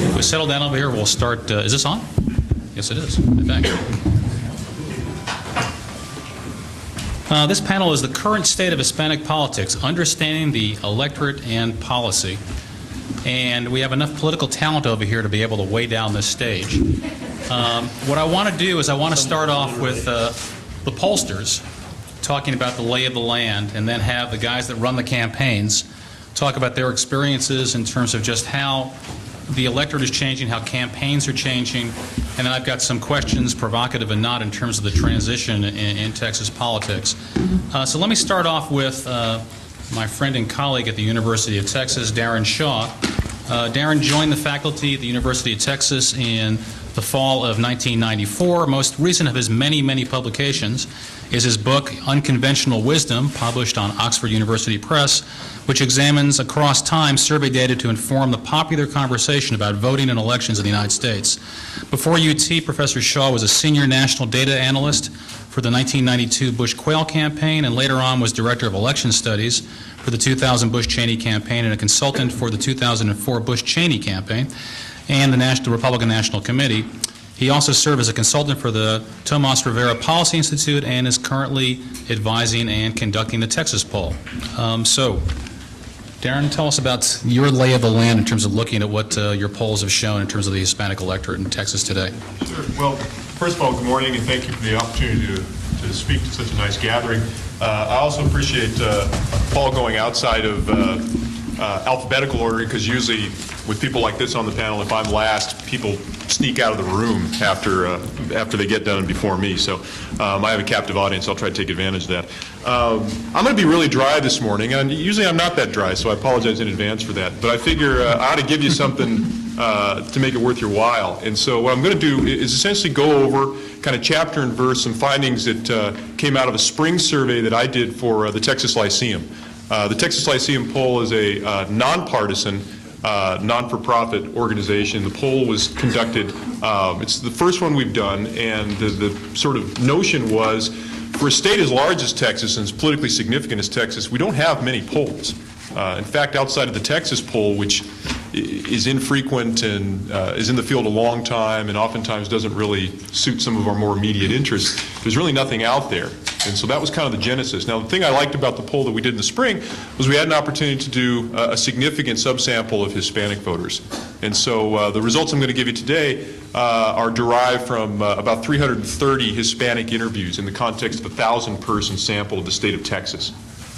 If we settle down over here, we'll start. Is this on? Yes, it is. I think. This panel is the current state of Hispanic politics, understanding the electorate and policy. And we have enough political talent over here to be able to weigh down this stage. What I want to do is I want to start off with the pollsters talking about the lay of the land, and then have the guys that run the campaigns talk about their experiences in terms of just how the electorate is changing, how campaigns are changing, and then I've got some questions, provocative and not, in terms of the transition in Texas politics. So let me start off with my friend and colleague at the University of Texas, Darren Shaw. Darren joined the faculty at the University of Texas in the fall of 1994. Most recent of his many, many publications is his book, Unconventional Wisdom, published on Oxford University Press, which examines across time survey data to inform the popular conversation about voting in elections in the United States. Before UT, Professor Shaw was a senior national data analyst for the 1992 Bush Quayle campaign, and later on was director of election studies for the 2000 Bush-Cheney campaign and a consultant for the 2004 Bush-Cheney campaign and the Republican National Committee. He also served as a consultant for the Tomas Rivera Policy Institute and is currently advising and conducting the Texas poll. So, Darren, tell us about your lay of the land in terms of looking at what your polls have shown in terms of the Hispanic electorate in Texas today. Sure. Well, first of all, good morning, and thank you for the opportunity to speak to such a nice gathering. I also appreciate Paul going outside of alphabetical order, because usually with people like this on the panel, if I'm last, people sneak out of the room after they get done before me. So I have a captive audience. I'll try to take advantage of that. I'm going to be really dry this morning, and usually I'm not that dry, so I apologize in advance for that. But I figure I ought to give you something to make it worth your while. And so what I'm going to do is essentially go over kind of chapter and verse some findings that came out of a spring survey that I did for the Texas Lyceum. The Texas Lyceum poll is a nonpartisan, non-for-profit organization. The poll was conducted, it's the first one we've done, and the sort of notion was, for a state as large as Texas and as politically significant as Texas, we don't have many polls. In fact, outside of the Texas poll, which is infrequent and is in the field a long time and oftentimes doesn't really suit some of our more immediate interests, there's really nothing out there. And so that was kind of the genesis. Now, the thing I liked about the poll that we did in the spring was we had an opportunity to do a significant subsample of Hispanic voters. And so the results I'm going to give you today are derived from about 330 Hispanic interviews in the context of a 1,000-person sample of the state of Texas.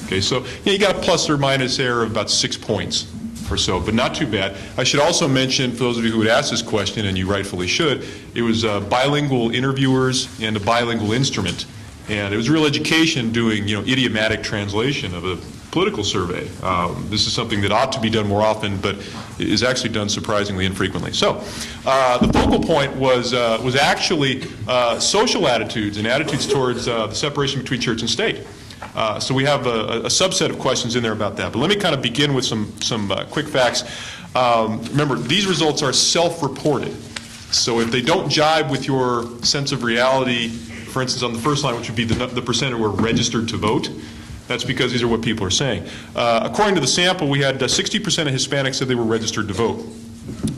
Okay, so you got a plus or minus error of about 6 points or so, but not too bad. I should also mention, for those of you who would ask this question, and you rightfully should, it was bilingual interviewers and a bilingual instrument. And it was real education doing, idiomatic translation of a political survey. This is something that ought to be done more often, but is actually done surprisingly infrequently. So, the focal point was actually social attitudes and attitudes towards the separation between church and state. So we have a subset of questions in there about that. But let me kind of begin with some quick facts. Remember, these results are self-reported. So if they don't jibe with your sense of reality, for instance, on the first line, which would be the percent who were registered to vote, that's because these are what people are saying. According to the sample, we had 60% of Hispanics said they were registered to vote.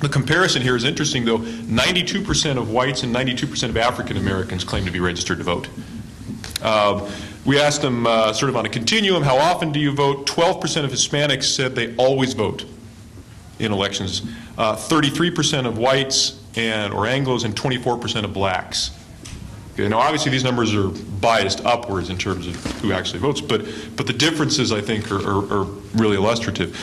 The comparison here is interesting, though. 92% of whites and 92% of African Americans claim to be registered to vote. We asked them sort of on a continuum, how often do you vote? 12% of Hispanics said they always vote in elections. 33% of whites or Anglos and 24% of blacks. Okay, now, obviously, these numbers are biased upwards in terms of who actually votes, but the differences, I think, are really illustrative.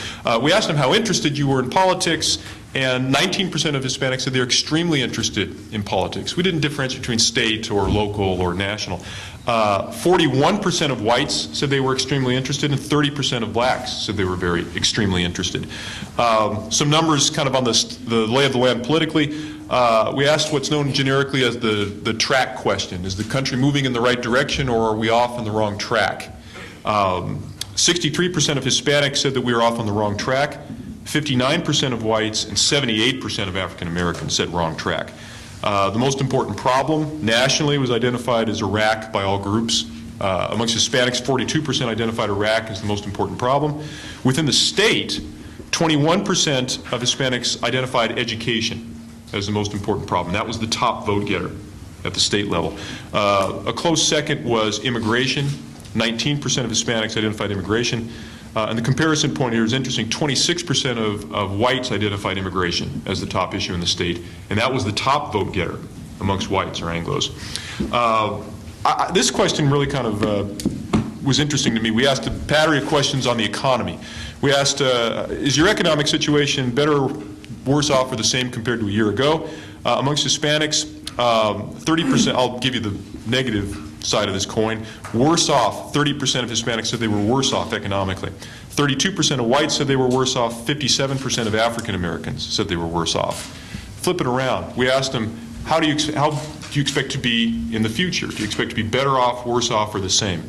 We asked them how interested you were in politics, and 19% of Hispanics said they're extremely interested in politics. We didn't differentiate between state or local or national. 41% of whites said they were extremely interested, and 30% of blacks said they were extremely interested. Some numbers kind of on the lay of the land politically. We asked what's known generically as the track question. Is the country moving in the right direction, or are we off on the wrong track? 63% of Hispanics said that we were off on the wrong track. 59% of whites and 78% of African Americans said wrong track. The most important problem nationally was identified as Iraq by all groups. Amongst Hispanics, 42% identified Iraq as the most important problem. Within the state, 21% of Hispanics identified education as the most important problem. That was the top vote getter at the state level. A close second was immigration. 19% of Hispanics identified immigration. And the comparison point here is interesting. 26% of whites identified immigration as the top issue in the state, and that was the top vote getter amongst whites or Anglos. This question really kind of was interesting to me. We asked a battery of questions on the economy. We asked, is your economic situation better, worse off, or the same compared to a year ago? Amongst Hispanics, 30%, I'll give you the negative side of this coin, worse off. 30% of Hispanics said they were worse off economically. 32% of whites said they were worse off. 57% of African Americans said they were worse off. Flip it around. We asked them, how do you expect to be in the future? Do you expect to be better off, worse off, or the same?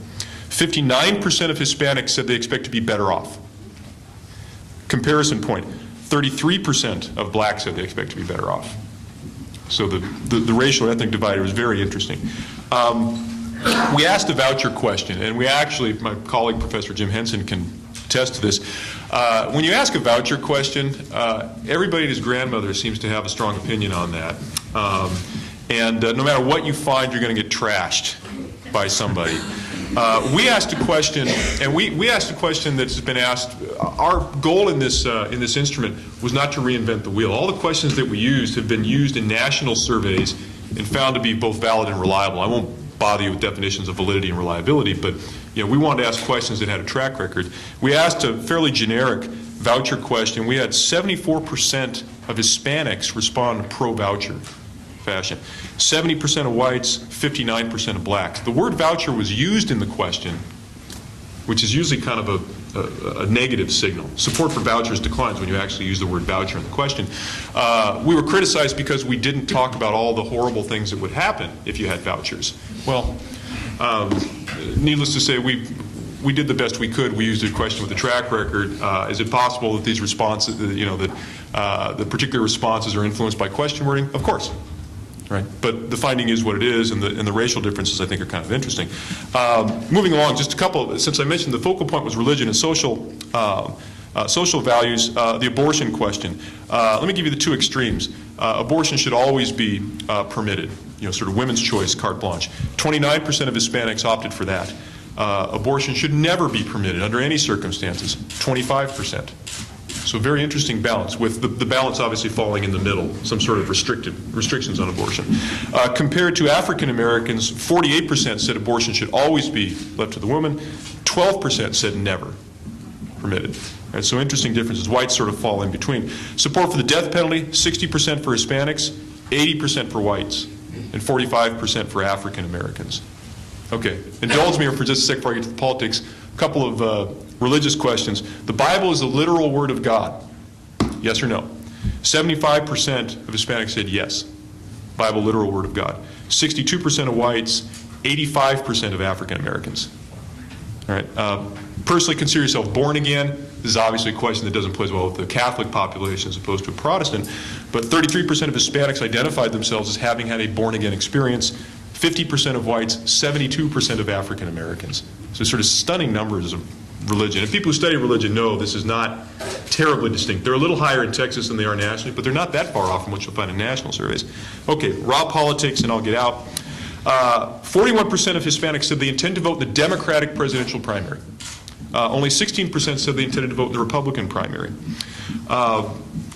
59% of Hispanics said they expect to be better off. Comparison point, 33% of blacks said they expect to be better off. So the racial ethnic divider is very interesting. We asked a voucher question, and we actually, my colleague Professor Jim Henson can attest to this. When you ask a voucher question, everybody and his grandmother seems to have a strong opinion on that. And no matter what you find, you're going to get trashed by somebody. We asked a question, and we asked a question that's been asked. Our goal in this instrument was not to reinvent the wheel. All the questions that we used have been used in national surveys and found to be both valid and reliable. I won't bother you with definitions of validity and reliability, but we wanted to ask questions that had a track record. We asked a fairly generic voucher question. We had 74% of Hispanics respond in pro-voucher fashion. 70% of whites, 59% of blacks. The word voucher was used in the question, which is usually kind of a negative signal. Support for vouchers declines when you actually use the word voucher in the question. We were criticized because we didn't talk about all the horrible things that would happen if you had vouchers. Well, needless to say, we did the best we could. We used a question with a track record. Is it possible that these responses, the particular responses are influenced by question wording? Of course. Right. But the finding is what it is, and the racial differences, I think, are kind of interesting. Moving along, just a couple, since I mentioned the focal point was religion and social values, the abortion question. Let me give you the two extremes. Abortion should always be permitted, sort of women's choice, carte blanche. 29% of Hispanics opted for that. Abortion should never be permitted under any circumstances, 25%. So very interesting balance, with the balance obviously falling in the middle, some sort of restrictions on abortion. Compared to African Americans, 48% said abortion should always be left to the woman, 12% said never permitted. Right, so interesting differences. Whites sort of fall in between. Support for the death penalty, 60% for Hispanics, 80% for whites, and 45% for African Americans. Okay, indulge me for just a sec before I get to the politics. A couple of religious questions. The Bible is the literal word of God. Yes or no? 75% of Hispanics said yes. Bible, literal word of God. 62% of whites, 85% of African Americans. All right. Personally consider yourself born again. This is obviously a question that doesn't play as well with the Catholic population as opposed to a Protestant. But 33% of Hispanics identified themselves as having had a born again experience. 50% of whites, 72% of African Americans. So sort of stunning numbers of religion. And people who study religion know this is not terribly distinct. They're a little higher in Texas than they are nationally, but they're not that far off from what you'll find in national surveys. Okay, raw politics, and I'll get out. 41% of Hispanics said they intend to vote in the Democratic presidential primary. Only 16% said they intended to vote in the Republican primary.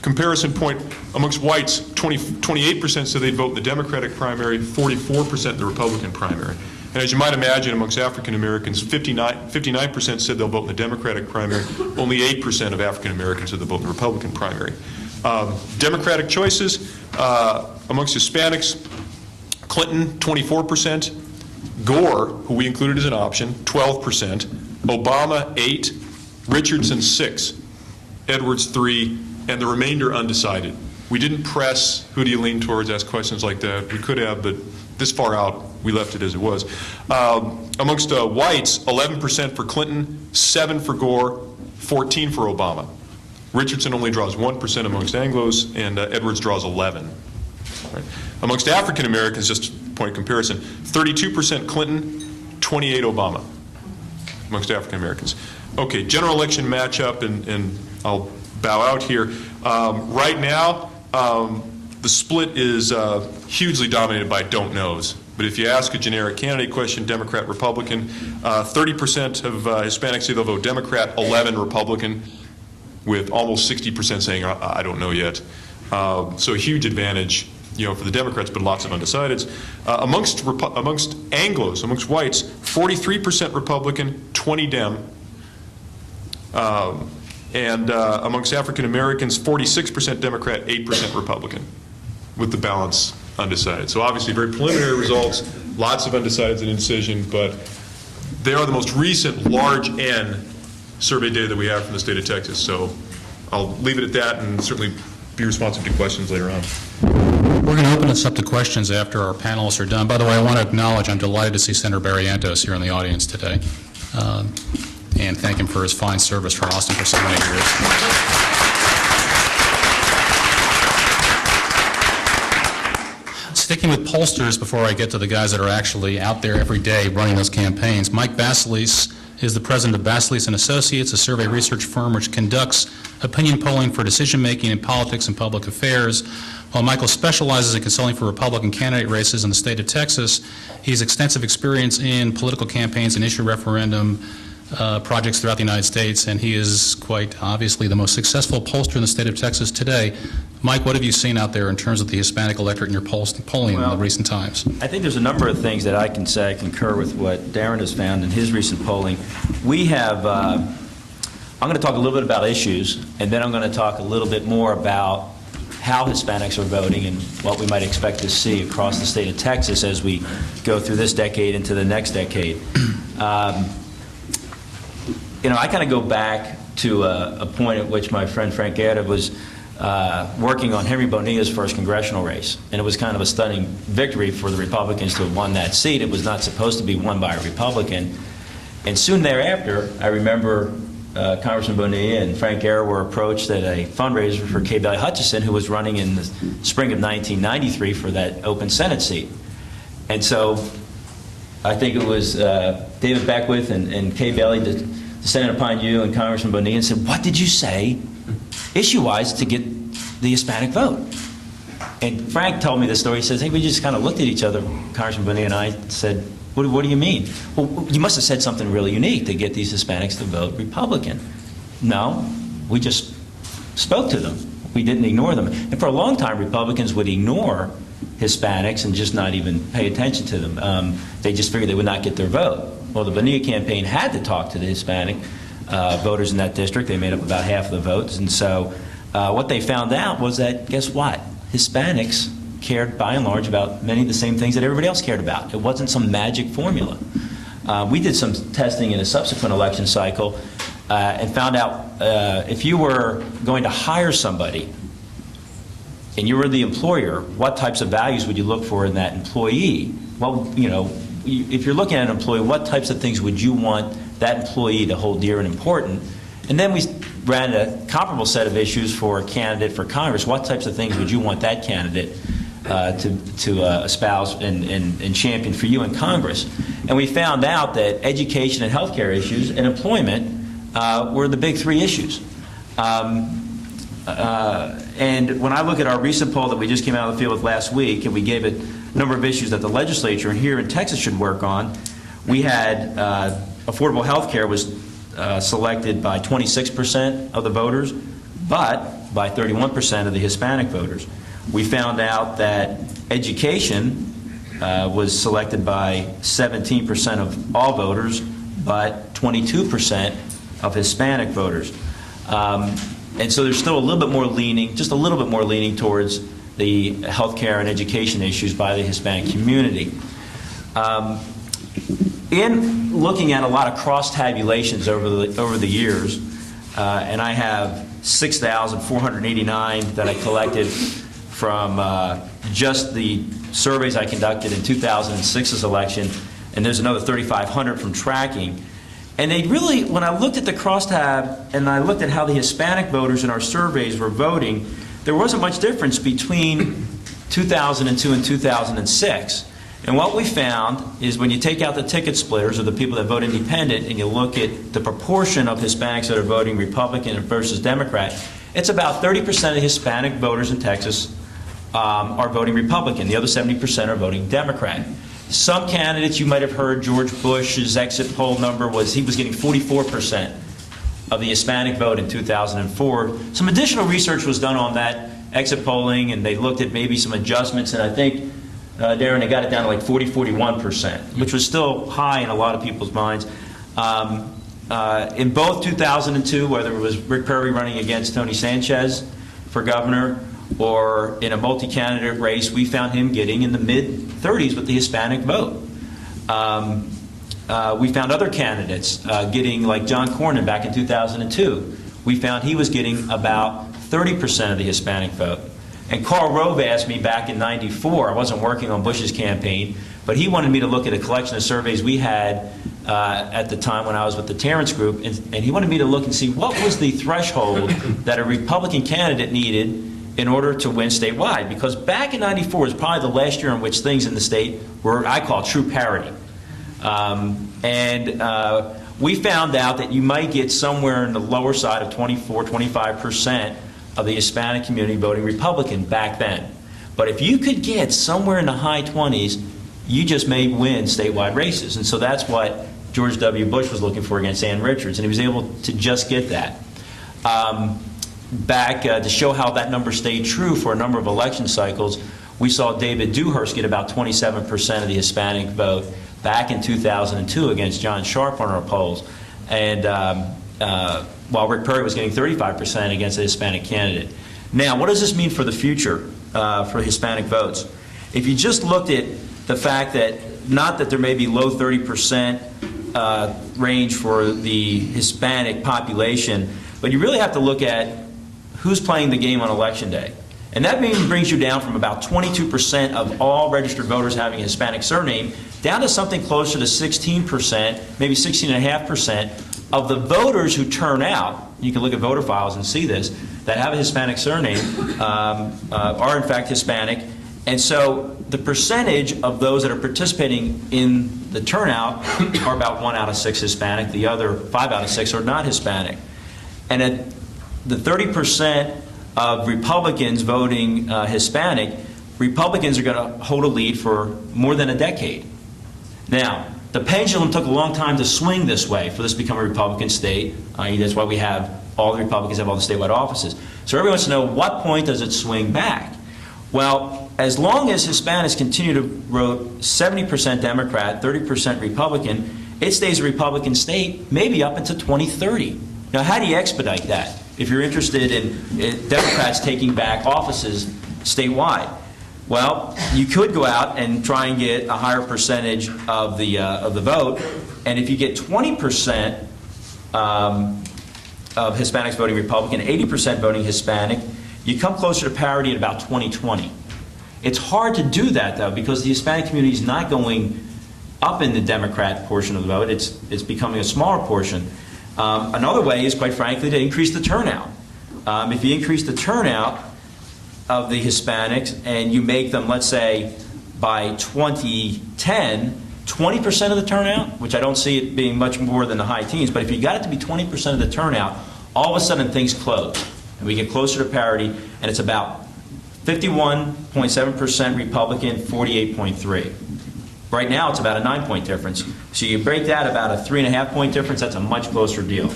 Comparison point, amongst whites, 28% said they'd vote in the Democratic primary, 44% in the Republican primary. And as you might imagine, amongst African Americans, 59% said they'll vote in the Democratic primary. Only 8% of African Americans said they'll vote in the Republican primary. Democratic choices, amongst Hispanics, Clinton, 24%. Gore, who we included as an option, 12%. Obama, 8%. Richardson, 6%. Edwards, 3%. And the remainder undecided. We didn't press who do you lean towards, ask questions like that. We could have, but this far out, we left it as it was. Amongst whites, 11% for Clinton, 7% for Gore, 14% for Obama. Richardson only draws 1% amongst Anglos, and Edwards draws 11%. Right. Amongst African Americans, just a point of comparison, 32% Clinton, 28 Obama amongst African Americans. Okay, general election matchup, and I'll bow out here. Right now, the split is hugely dominated by don't knows. But if you ask a generic candidate question, Democrat, Republican, 30% of Hispanics say they'll vote Democrat, 11 Republican, with almost 60% saying, I don't know yet. So a huge advantage, for the Democrats, but lots of undecideds. Amongst Anglos, amongst whites, 43% Republican, 20 Dem. And amongst African Americans, 46% Democrat, 8% Republican, with the balance undecided. So obviously very preliminary results, lots of undecideds and indecision, but they are the most recent large N survey data that we have from the state of Texas. So I'll leave it at that and certainly be responsive to questions later on. We're going to open this up to questions after our panelists are done. By the way, I want to acknowledge I'm delighted to see Senator Barrientos here in the audience today, and thank him for his fine service for Austin for so many years. Sticking with pollsters before I get to the guys that are actually out there every day running those campaigns, Mike Basilis is the president of Basilis & Associates, a survey research firm which conducts opinion polling for decision-making in politics and public affairs. While Michael specializes in consulting for Republican candidate races in the state of Texas, he has extensive experience in political campaigns and issue referendum projects throughout the United States, and he is quite obviously the most successful pollster in the state of Texas today. Mike, what have you seen out there in terms of the Hispanic electorate in your polling in the recent times? I think there's a number of things that I can say I concur with what Darren has found in his recent polling. We have, I'm going to talk a little bit about issues, and then I'm going to talk a little bit more about how Hispanics are voting and what we might expect to see across the state of Texas as we go through this decade into the next decade. I kind of go back to a point at which my friend Frank Guerra was working on Henry Bonilla's first congressional race, and it was kind of a stunning victory for the Republicans to have won that seat. It was not supposed to be won by a Republican, and soon thereafter, I remember Congressman Bonilla and Frank Guerra were approached at a fundraiser for Kay Bailey Hutchison, who was running in the spring of 1993 for that open Senate seat. And so I think it was David Beckwith and Kay Bailey descended upon you and Congressman Bonilla and said, what did you say issue-wise to get the Hispanic vote? And Frank told me this story. He says, hey, we just kind of looked at each other, Congressman Bonilla and I said, what do you mean? Well, you must have said something really unique to get these Hispanics to vote Republican. No, we just spoke to them. We didn't ignore them. And for a long time, Republicans would ignore Hispanics and just not even pay attention to them. They just figured they would not get their vote. Well, the Bonilla campaign had to talk to the Hispanic voters in that district. They made up about half of the votes. And so what they found out was that, guess what? Hispanics cared by and large about many of the same things that everybody else cared about. It wasn't some magic formula. We did some testing in a subsequent election cycle and found out if you were going to hire somebody and you were the employer, what types of values would you look for in that employee? Well, if you're looking at an employee, what types of things would you want that employee to hold dear and important? And then we ran a comparable set of issues for a candidate for Congress. What types of things would you want that candidate to espouse and champion for you in Congress? And we found out that education and healthcare issues and employment were the big three issues. And when I look at our recent poll that we just came out of the field with last week, and we gave it a number of issues that the legislature and here in Texas should work on, we had affordable health care was selected by 26% of the voters, but by 31% of the Hispanic voters. We found out that education was selected by 17% of all voters, but 22% of Hispanic voters. And so there's still a little bit more leaning, just a little bit more leaning towards the healthcare and education issues by the Hispanic community. In looking at a lot of cross-tabulations over the years, and I have 6,489 that I collected from just the surveys I conducted in 2006's election, and there's another 3,500 from tracking. And they really, when I looked at the crosstab and I looked at how the Hispanic voters in our surveys were voting, there wasn't much difference between 2002 and 2006. And what we found is when you take out the ticket splitters, or the people that vote independent, and you look at the proportion of Hispanics that are voting Republican versus Democrat, it's about 30% of Hispanic voters in Texas are voting Republican. The other 70% are voting Democrat. Some candidates, you might have heard George Bush's exit poll number was he was getting 44% of the Hispanic vote in 2004. Some additional research was done on that exit polling, and they looked at maybe some adjustments, and I think, Darren, they got it down to like 41%, which was still high in a lot of people's minds. In both 2002, whether it was Rick Perry running against Tony Sanchez for governor, or in a multi-candidate race, we found him getting in the mid-30s with the Hispanic vote. We found other candidates getting, like John Cornyn back in 2002. We found he was getting about 30% of the Hispanic vote. And Karl Rove asked me back in '94, I wasn't working on Bush's campaign, but he wanted me to look at a collection of surveys we had at the time when I was with the Terrence Group, and he wanted me to look and see what was the threshold that a Republican candidate needed in order to win statewide. Because back in '94 was probably the last year in which things in the state were, I call, true parity. We found out that you might get somewhere in the lower side of 24–25% of the Hispanic community voting Republican back then. But if you could get somewhere in the high 20s, you just may win statewide races. And so that's what George W. Bush was looking for against Ann Richards, and he was able to just get that. To show how that number stayed true for a number of election cycles, we saw David Dewhurst get about 27% of the Hispanic vote back in 2002 against John Sharp on our polls, and while Rick Perry was getting 35% against a Hispanic candidate. Now, what does this mean for the future for Hispanic votes? If you just looked at the fact that, not that there may be low 30% range for the Hispanic population, but you really have to look at who's playing the game on Election Day. And that brings you down from about 22% of all registered voters having a Hispanic surname down to something closer to 16%, maybe 16.5% of the voters who turn out. You can look at voter files and see this, that have a Hispanic surname are in fact Hispanic. And so the percentage of those that are participating in the turnout are about 1 out of 6 Hispanic. The other 5 out of 6 are not Hispanic. And at the 30% of Republicans voting Hispanic, Republicans are going to hold a lead for more than a decade. Now, the pendulum took a long time to swing this way for this to become a Republican state. That's why we have all the Republicans have all the statewide offices. So everyone wants to know, what point does it swing back? Well, as long as Hispanics continue to vote 70% Democrat, 30% Republican, it stays a Republican state maybe up until 2030. Now, how do you expedite that if you're interested in Democrats taking back offices statewide? Well, you could go out and try and get a higher percentage of the vote, and if you get 20% of Hispanics voting Republican, 80% voting Hispanic, you come closer to parity at about 2020. It's hard to do that, though, because the Hispanic community is not going up in the Democrat portion of the vote. It's becoming a smaller portion. Another way is, quite frankly, to increase the turnout. If you increase the turnout of the Hispanics and you make them, let's say, by 2010, 20% of the turnout, which I don't see it being much more than the high teens, but if you got it to be 20% of the turnout, all of a sudden things close. And we get closer to parity, and it's about 51.7% Republican, 48.3%. Right now, it's about a 9-point difference. So you break that about a 3.5-point difference, that's a much closer deal.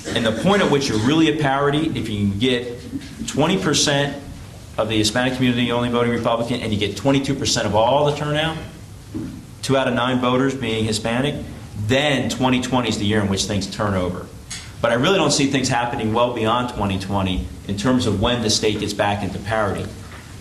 And the point at which you're really at parity, if you can get 20% of the Hispanic community only voting Republican, and you get 22% of all the turnout, 2 out of 9 voters being Hispanic, then 2020 is the year in which things turn over. But I really don't see things happening well beyond 2020 in terms of when the state gets back into parity.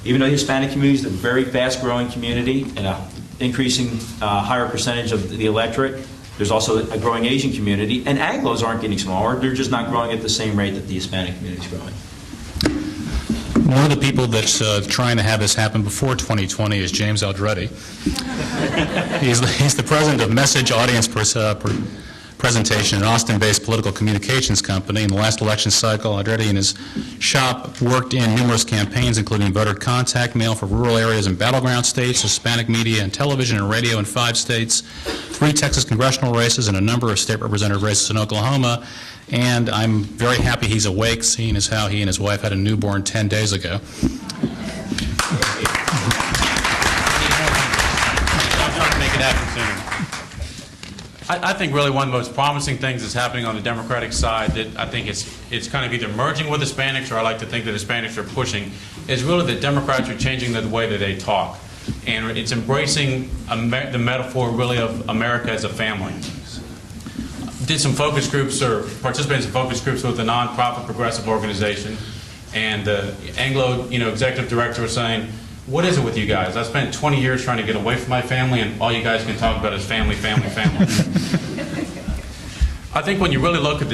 Even though the Hispanic community is a very fast-growing community and an increasing higher percentage of the electorate, there's also a growing Asian community, and Anglos aren't getting smaller. They're just not growing at the same rate that the Hispanic community is growing. One of the people that's trying to have this happen before 2020 is James Aldretti. He's the president of Message Audience presentation, an Austin-based political communications company. In the last election cycle, Andretti and his shop worked in numerous campaigns, including voter contact mail for rural areas and battleground states, Hispanic media and television and radio in 5 states, 3 Texas congressional races, and a number of state representative races in Oklahoma. And I'm very happy he's awake, seeing as how he and his wife had a newborn 10 days ago. I think really one of the most promising things that's happening on the Democratic side that I think it's kind of either merging with Hispanics, or I like to think that Hispanics are pushing, is really that Democrats are changing the way that they talk. And it's embracing the metaphor really of America as a family. Did some focus groups, or participated in some focus groups with a nonprofit progressive organization, and the Anglo executive director was saying, what is it with you guys? I spent 20 years trying to get away from my family, and all you guys can talk about is family, family, family. I think when you really look at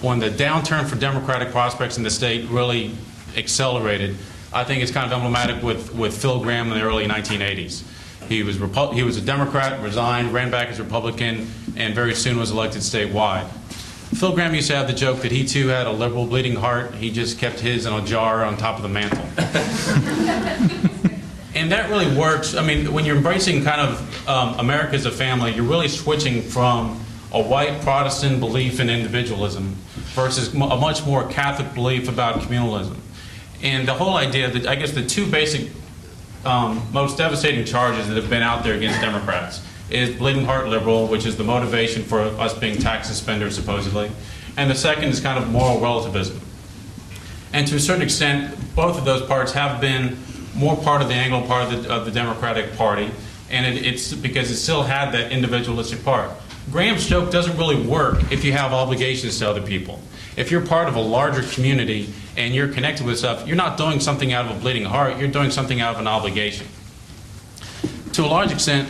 when the downturn for Democratic prospects in the state really accelerated, I think it's kind of emblematic with Phil Gramm in the early 1980s. He was a Democrat, resigned, ran back as a Republican, and very soon was elected statewide. Phil Gramm used to have the joke that he too had a liberal bleeding heart. He just kept his in a jar on top of the mantle. And that really works. I mean, when you're embracing kind of America as a family, you're really switching from a white Protestant belief in individualism versus a much more Catholic belief about communalism. And the whole idea that, I guess, the 2 basic most devastating charges that have been out there against Democrats is bleeding heart liberal, which is the motivation for us being tax suspenders, supposedly. And the second is kind of moral relativism. And to a certain extent, both of those parts have been more part of the Anglo part of the Democratic Party, and it's because it still had that individualistic part. Graham's joke doesn't really work if you have obligations to other people. If you're part of a larger community and you're connected with stuff, you're not doing something out of a bleeding heart, you're doing something out of an obligation. To a large extent,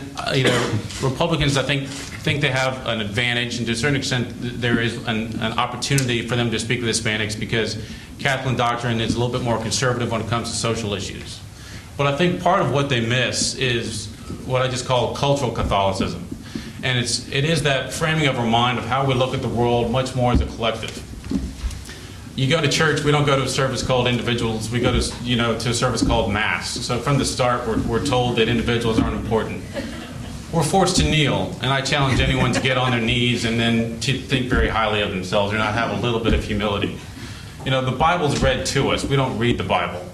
Republicans, I think they have an advantage, and to a certain extent, there is an opportunity for them to speak with Hispanics because Catholic doctrine is a little bit more conservative when it comes to social issues. But I think part of what they miss is what I just call cultural Catholicism, and it is that framing of our mind of how we look at the world much more as a collective. You go to church, we don't go to a service called individuals, we go to, to a service called Mass. So from the start, we're told that individuals aren't important. We're forced to kneel, and I challenge anyone to get on their knees and then to think very highly of themselves or not have a little bit of humility. The Bible's read to us. We don't read the Bible.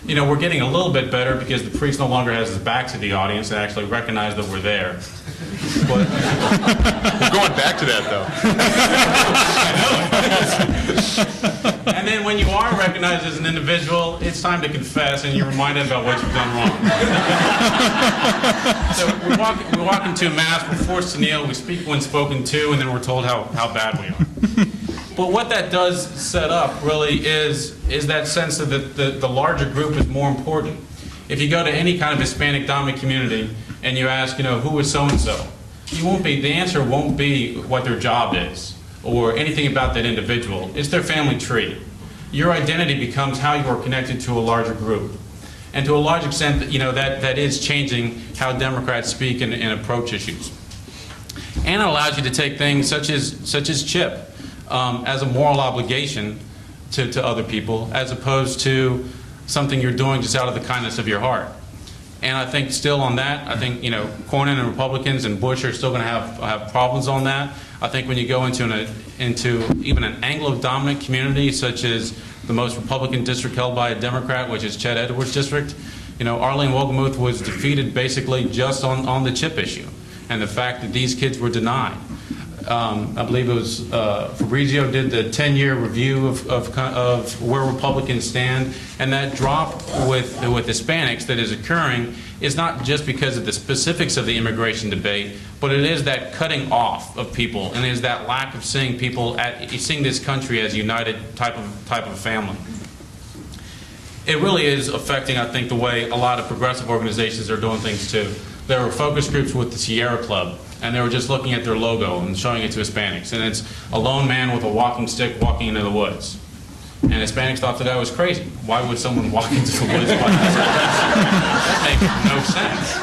We're getting a little bit better because the priest no longer has his back to the audience and actually recognize that we're there. But We're going back to that, though. And then when you are recognized as an individual, it's time to confess and you're reminded about what you've done wrong. So we walk into Mass, we're forced to kneel, we speak when spoken to, and then we're told how bad we are. But what that does set up really is that sense that the larger group is more important. If you go to any kind of Hispanic dominant community and you ask, who is so-and-so, the answer won't be what their job is or anything about that individual. It's their family tree. Your identity becomes how you are connected to a larger group. And to a large extent, that is changing how Democrats speak and approach issues. And it allows you to take things such as CHIP as a moral obligation to other people, as opposed to something you're doing just out of the kindness of your heart. And I think still on that, I think Cornyn and Republicans and Bush are still going to have problems on that. I think when you go into even an Anglo-dominant community, such as the most Republican district held by a Democrat, which is Chet Edwards' district, Arlene Wogemuth was defeated basically just on the CHIP issue and the fact that these kids were denied. I believe it was Fabrizio did the 10-year review of where Republicans stand, and that drop with Hispanics that is occurring is not just because of the specifics of the immigration debate, but it is that cutting off of people, and it is that lack of seeing people seeing this country as a united type of family. It really is affecting, I think, the way a lot of progressive organizations are doing things too. There were focus groups with the Sierra Club, and they were just looking at their logo and showing it to Hispanics. And it's a lone man with a walking stick walking into the woods. And Hispanics thought that was crazy. Why would someone walk into the woods by themselves? That makes no sense.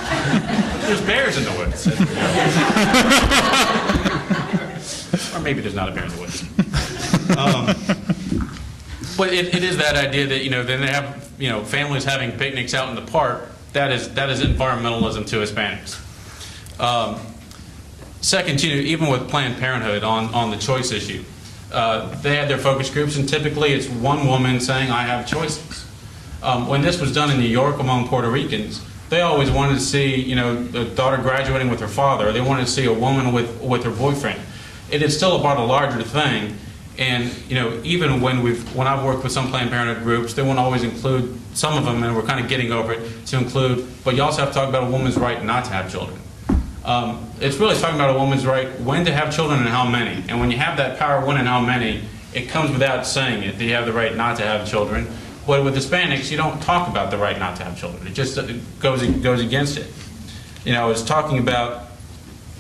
There's bears in the woods. Or maybe there's not a bear in the woods. But it is that idea that, then they have, families having picnics out in the park. That is environmentalism to Hispanics. Second, even with Planned Parenthood on the choice issue, they had their focus groups, and typically it's one woman saying, I have choices. When this was done in New York among Puerto Ricans, they always wanted to see, a daughter graduating with her father. They wanted to see a woman with her boyfriend. It is still about a larger thing. And even when I've worked with some Planned Parenthood groups, they won't always include some of them, and we're kind of getting over it to include. But you also have to talk about a woman's right not to have children. It's really talking about a woman's right when to have children and how many. And when you have that power, when and how many, it comes without saying it that you have the right not to have children. But with Hispanics, you don't talk about the right not to have children. It just goes against it. I was talking about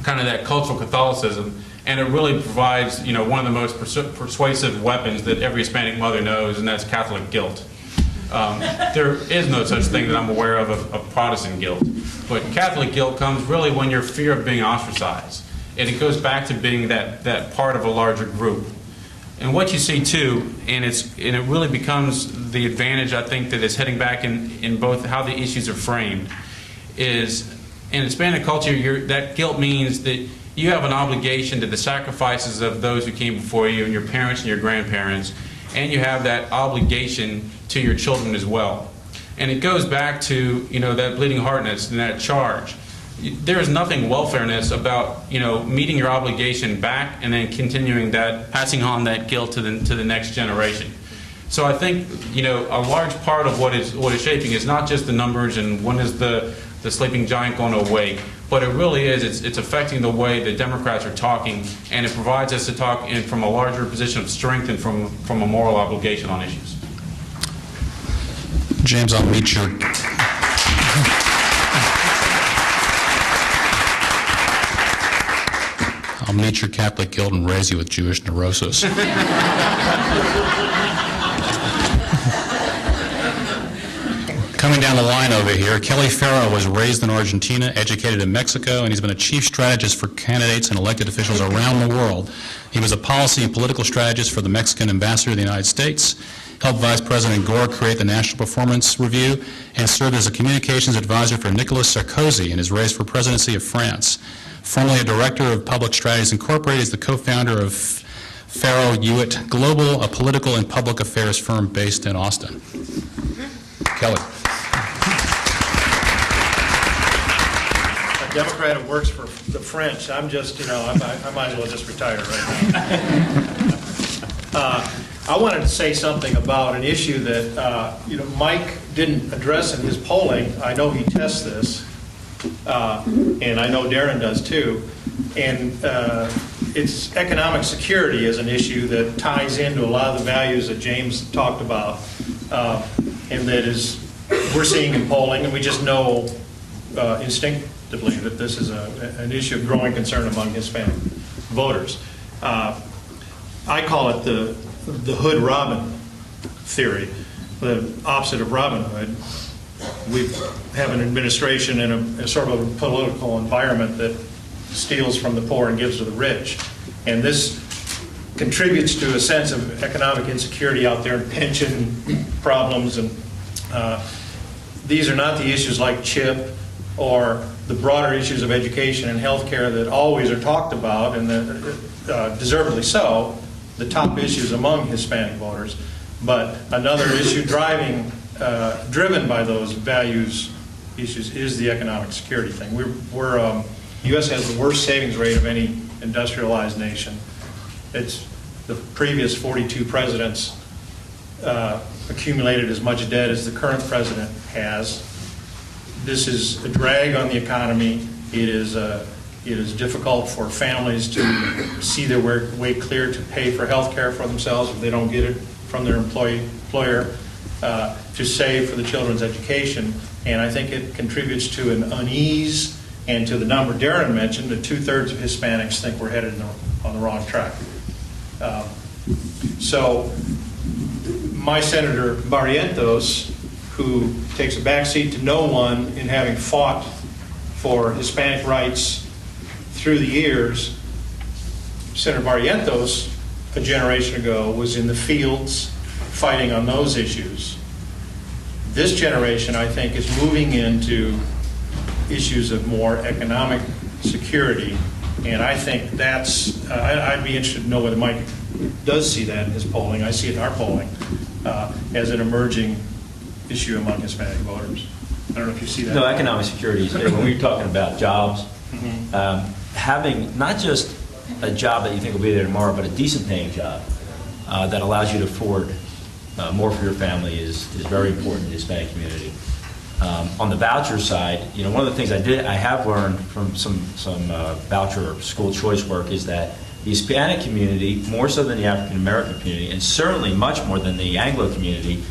kind of that cultural Catholicism. And it really provides, one of the most persuasive weapons that every Hispanic mother knows, and that's Catholic guilt. There is no such thing that I'm aware of Protestant guilt. But Catholic guilt comes really when your fear of being ostracized. And it goes back to being that part of a larger group. And what you see, too, and it really becomes the advantage, I think, that is heading back in both how the issues are framed, is in Hispanic culture, that guilt means that you have an obligation to the sacrifices of those who came before you and your parents and your grandparents, and you have that obligation to your children as well. And it goes back to that bleeding heartness and that charge. There is nothing welfareness about meeting your obligation back and then continuing that, passing on that guilt to the next generation. So I think a large part of what is shaping is not just the numbers and when is the sleeping giant going to awake, but it really is, it's affecting the way the Democrats are talking, and it provides us to talk from a larger position of strength and from a moral obligation on issues. James, I'll meet your Catholic guilt and raise you with Jewish neurosis. Coming down the line over here, Kelly Farrow was raised in Argentina, educated in Mexico, and he's been a chief strategist for candidates and elected officials around the world. He was a policy and political strategist for the Mexican ambassador to the United States, helped Vice President Gore create the National Performance Review, and served as a communications advisor for Nicolas Sarkozy in his race for presidency of France. Formerly a director of Public Strategies Incorporated, he's the co-founder of Farrow Hewitt Global, a political and public affairs firm based in Austin. Kelly. A Democrat who works for the French. I'm just, I might as well just retire right now. I wanted to say something about an issue that, Mike didn't address in his polling. I know he tests this, and I know Darren does too. And it's economic security is an issue that ties into a lot of the values that James talked about, and that is we're seeing in polling, and we just know instinctively that this is an issue of growing concern among Hispanic voters. I call it the Hood Robin theory, the opposite of Robin Hood. We have an administration in a sort of a political environment that steals from the poor and gives to the rich. And this contributes to a sense of economic insecurity out there and pension problems. And these are not the issues like CHIP or the broader issues of education and healthcare that always are talked about, and that, deservedly so, the top issues among Hispanic voters. But another issue driven by those values issues is the economic security thing. The U.S. has the worst savings rate of any industrialized nation. It's the previous 42 presidents accumulated as much debt as the current president has. This is a drag on the economy. It is difficult for families to see their way clear to pay for health care for themselves if they don't get it from their employer, to save for the children's education. And I think it contributes to an unease and to the number Darren mentioned, that 2/3 of Hispanics think we're headed on the wrong track. So my Senator Barrientos, who takes a backseat to no one in having fought for Hispanic rights through the years, Senator Barrientos, a generation ago, was in the fields fighting on those issues. This generation, I think, is moving into issues of more economic security, and I think that's, I'd be interested to know whether Mike does see that in his polling. I see it in our polling as an emerging issue among Hispanic voters. I don't know if you see that. No, economic security is big. When we were talking about jobs, having not just a job that you think will be there tomorrow, but a decent paying job that allows you to afford more for your family is very important in the Hispanic community. On the voucher side, you know, one of the things I have learned from some voucher or school choice work is that the Hispanic community, more so than the African American community, and certainly much more than the Anglo community,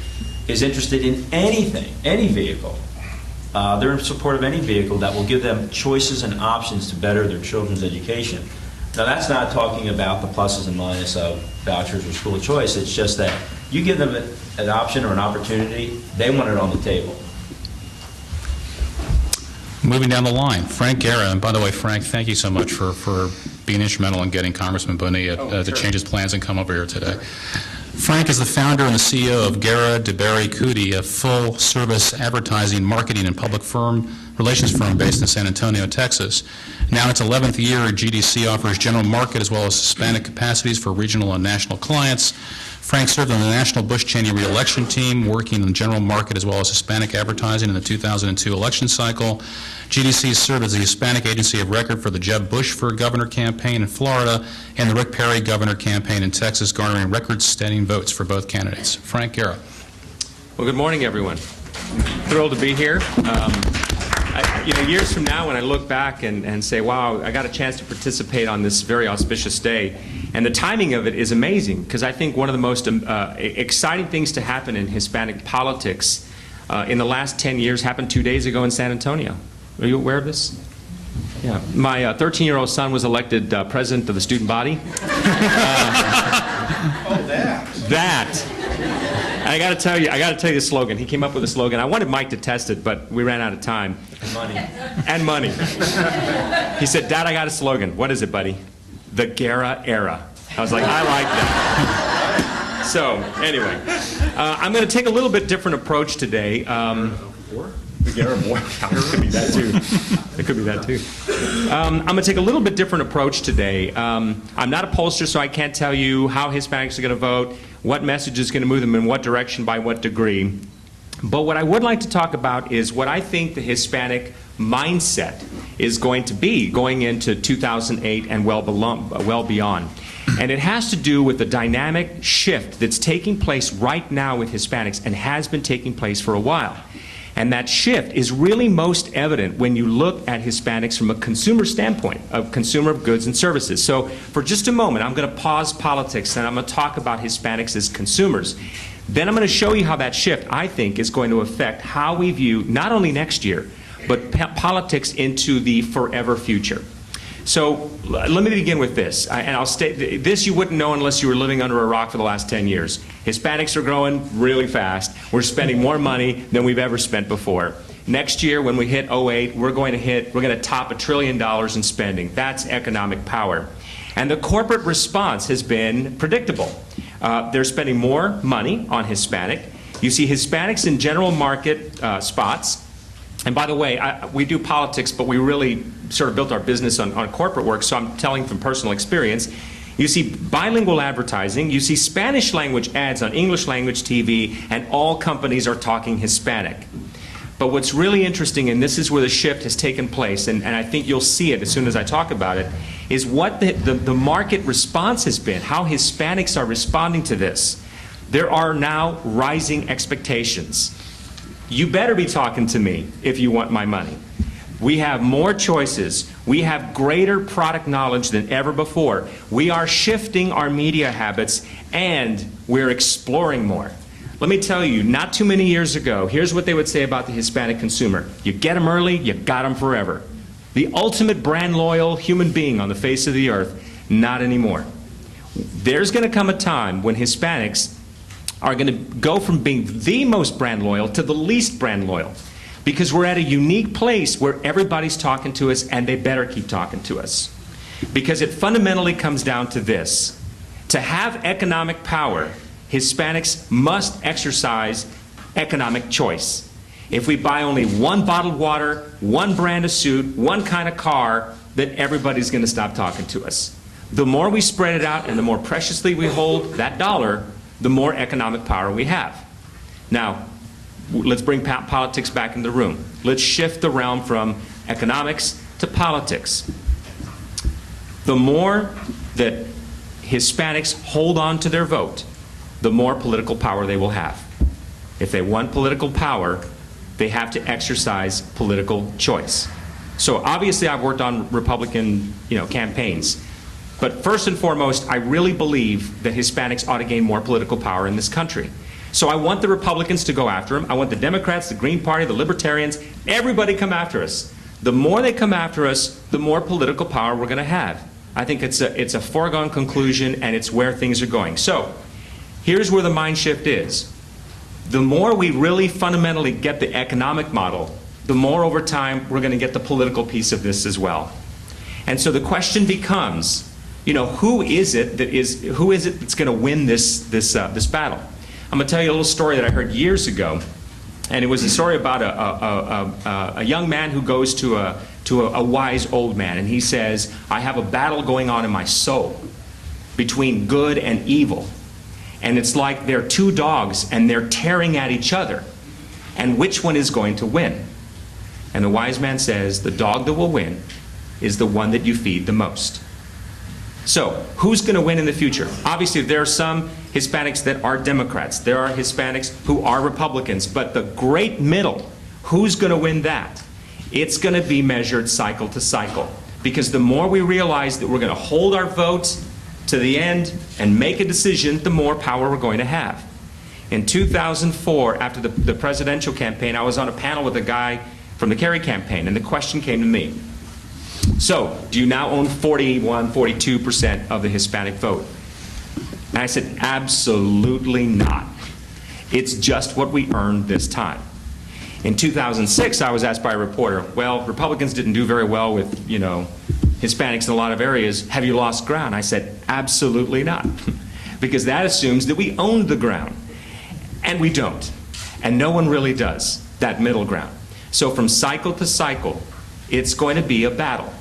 is interested in anything, any vehicle. They're in support of any vehicle that will give them choices and options to better their children's education. Now, that's not talking about the pluses and minuses of vouchers or school choice. It's just that you give them an option or an opportunity, they want it on the table. Moving down the line, Frank Guerra, and by the way, Frank, thank you so much for being instrumental in getting Congressman Bonilla to change his plans and come over here today. Frank is the founder and the CEO of Guerra DeBerry Cootie, a full-service advertising, marketing, and public relations firm based in San Antonio, Texas. Now in its 11th year, GDC offers general market as well as Hispanic capacities for regional and national clients. Frank served on the National Bush Cheney re-election team, working in general market as well as Hispanic advertising in the 2002 election cycle. GDC served as the Hispanic agency of record for the Jeb Bush for governor campaign in Florida and the Rick Perry governor campaign in Texas, garnering record-setting votes for both candidates. Frank Guerra. Well, good morning, everyone. Thrilled to be here. Years from now, when I look back and say, wow, I got a chance to participate on this very auspicious day, and the timing of it is amazing, because I think one of the most exciting things to happen in Hispanic politics in the last 10 years happened 2 days ago in San Antonio. Are you aware of this? Yeah. My 13-year-old son was elected president of the student body. That. I got to tell you the slogan. He came up with a slogan. I wanted Mike to test it, but we ran out of time. And money. He said, Dad, I got a slogan. What is it, buddy? The Guerra era. I was like, I like that. So, anyway, I'm going to take a little bit different approach today. The Guerra War. It could be that too. It could be that too. I'm going to take a little bit different approach today. I'm not a pollster, so I can't tell you how Hispanics are going to vote, what message is going to move them in what direction, by what degree. But what I would like to talk about is what I think the Hispanic mindset is going to be going into 2008 and well beyond. And it has to do with the dynamic shift that's taking place right now with Hispanics and has been taking place for a while. And that shift is really most evident when you look at Hispanics from a consumer standpoint, of consumer of goods and services. So for just a moment, I'm going to pause politics and I'm going to talk about Hispanics as consumers. Then I'm going to show you how that shift, I think, is going to affect how we view not only next year, but politics into the forever future. So let me begin with this, and I'll state this you wouldn't know unless you were living under a rock for the last 10 years. Hispanics are growing really fast. We're spending more money than we've ever spent before. Next year, when we hit 08, we're going to top $1 trillion in spending. That's economic power. And the corporate response has been predictable. They're spending more money on Hispanic. You see Hispanics in general market spots. And by the way, we do politics, but we really sort of built our business on corporate work, so I'm telling from personal experience. You see bilingual advertising, you see Spanish language ads on English language TV, and all companies are talking Hispanic. But what's really interesting, and this is where the shift has taken place, and I think you'll see it as soon as I talk about it, is what the market response has been, how Hispanics are responding to this. There are now rising expectations. You better be talking to me if you want my money. We have more choices. We have greater product knowledge than ever before. We are shifting our media habits, and we're exploring more. Let me tell you, not too many years ago, here's what they would say about the Hispanic consumer. You get them early, you got them forever. The ultimate brand loyal human being on the face of the earth, not anymore. There's going to come a time when Hispanics are going to go from being the most brand loyal to the least brand loyal, because we're at a unique place where everybody's talking to us, and they better keep talking to us. because it fundamentally comes down to this. To have economic power, Hispanics must exercise economic choice. If we buy only one bottled water, one brand of suit, one kind of car, then everybody's going to stop talking to us. The more we spread it out and the more preciously we hold that dollar, the more economic power we have. Now, let's bring politics back in the room. Let's shift the realm from economics to politics. The more that Hispanics hold on to their vote, the more political power they will have. If they want political power, they have to exercise political choice. So obviously I've worked on Republican, campaigns. But first and foremost, I really believe that Hispanics ought to gain more political power in this country. So I want the Republicans to go after them. I want the Democrats, the Green Party, the Libertarians, everybody come after us. The more they come after us, the more political power we're going to have. I think it's a foregone conclusion, and it's where things are going. So here's where the mind shift is. The more we really fundamentally get the economic model, the more over time we're going to get the political piece of this as well. And so the question becomes, who is it that's going to win this battle? I'm going to tell you a little story that I heard years ago, and it was a story about a young man who goes to a wise old man, and he says, I have a battle going on in my soul between good and evil. And it's like they're two dogs and they're tearing at each other. And which one is going to win? And the wise man says, the dog that will win is the one that you feed the most. So, who's going to win in the future? Obviously, there are some Hispanics that are Democrats. There are Hispanics who are Republicans. But the great middle, who's going to win that? It's going to be measured cycle to cycle. Because the more we realize that we're going to hold our votes to the end and make a decision, the more power we're going to have. In 2004, after the presidential campaign, I was on a panel with a guy from the Kerry campaign, and the question came to me. So, do you now own 41, 42% of the Hispanic vote? And I said, absolutely not. It's just what we earned this time. In 2006, I was asked by a reporter, well, Republicans didn't do very well with, Hispanics in a lot of areas. Have you lost ground? I said, absolutely not. Because that assumes that we own the ground. And we don't. And no one really does, that middle ground. So from cycle to cycle, it's going to be a battle.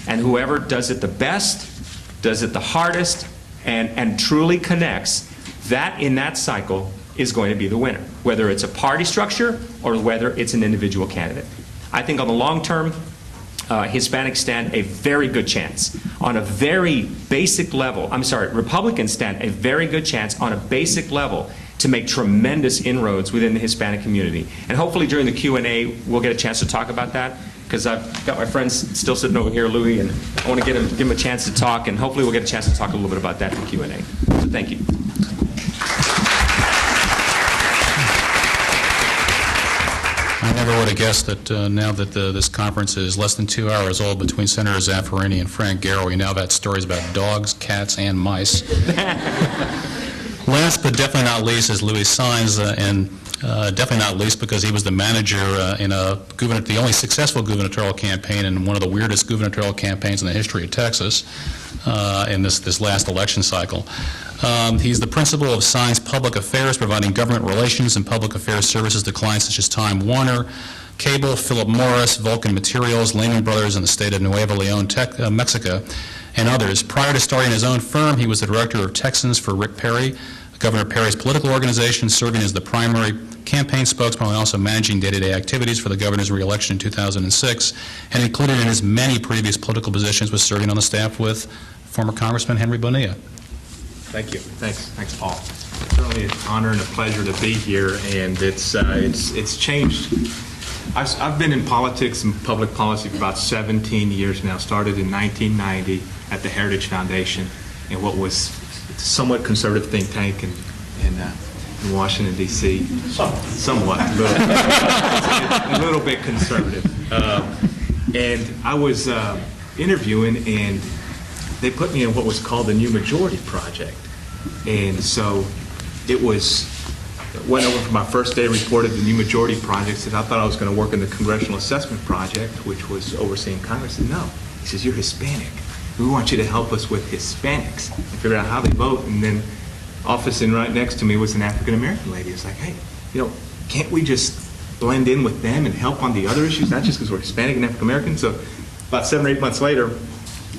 And whoever does it the best, does it the hardest, and truly connects, that in that cycle is going to be the winner. Whether it's a party structure or whether it's an individual candidate. I think on the long term, Hispanics stand a very good chance on a very basic level. Republicans stand a very good chance on a basic level to make tremendous inroads within the Hispanic community. And hopefully during the Q&A, we'll get a chance to talk about that, because I've got my friends still sitting over here, Louis, and I want to give him a chance to talk, and hopefully we'll get a chance to talk a little bit about that in the Q&A. So thank you. I never would have guessed that now that this conference is less than 2 hours old between Senator Zaffirini and Frank Garrow, we now have stories about dogs, cats, and mice. Last but definitely not least is Louis Saenz, and definitely not least because he was the manager in the only successful gubernatorial campaign and one of the weirdest gubernatorial campaigns in the history of Texas in this last election cycle. He's the principal of Saenz Public Affairs, providing government relations and public affairs services to clients such as Time Warner Cable, Philip Morris, Vulcan Materials, Lehman Brothers in the state of Nuevo Leon, Mexico, and others. Prior to starting his own firm, he was the director of Texans for Rick Perry, Governor Perry's political organization, serving as the primary campaign spokesman while also managing day-to-day activities for the governor's re-election in 2006, and included in his many previous political positions was serving on the staff with former Congressman Henry Bonilla. Thank you. Thanks, Paul. It's certainly an honor and a pleasure to be here, and it's changed. I've been in politics and public policy for about 17 years now. Started in 1990 at the Heritage Foundation in what was a somewhat conservative think tank in Washington, D.C. Somewhat. A little bit conservative. And I was interviewing, and they put me in what was called the New Majority Project. And so went over for my first day, reported the New Majority Project, said I thought I was going to work in the Congressional Assessment Project, which was overseeing Congress. I said, no. He says, you're Hispanic. We want you to help us with Hispanics and figure out how they vote. And then office and right next to me was an African-American lady. It's like, hey, can't we just blend in with them and help on the other issues, not just because we're Hispanic and African-American? So about 7 or 8 months later,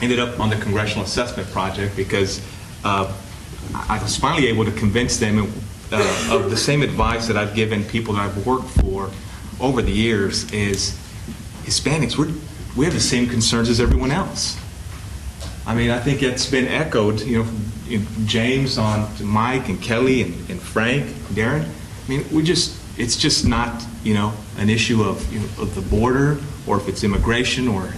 ended up on the Congressional Assessment Project because I was finally able to convince them of the same advice that I've given people that I've worked for over the years is Hispanics, we have the same concerns as everyone else. I mean, I think it's been echoed, James on to Mike and Kelly and Frank, Darren. I mean, it's just not, an issue of the border, or if it's immigration, or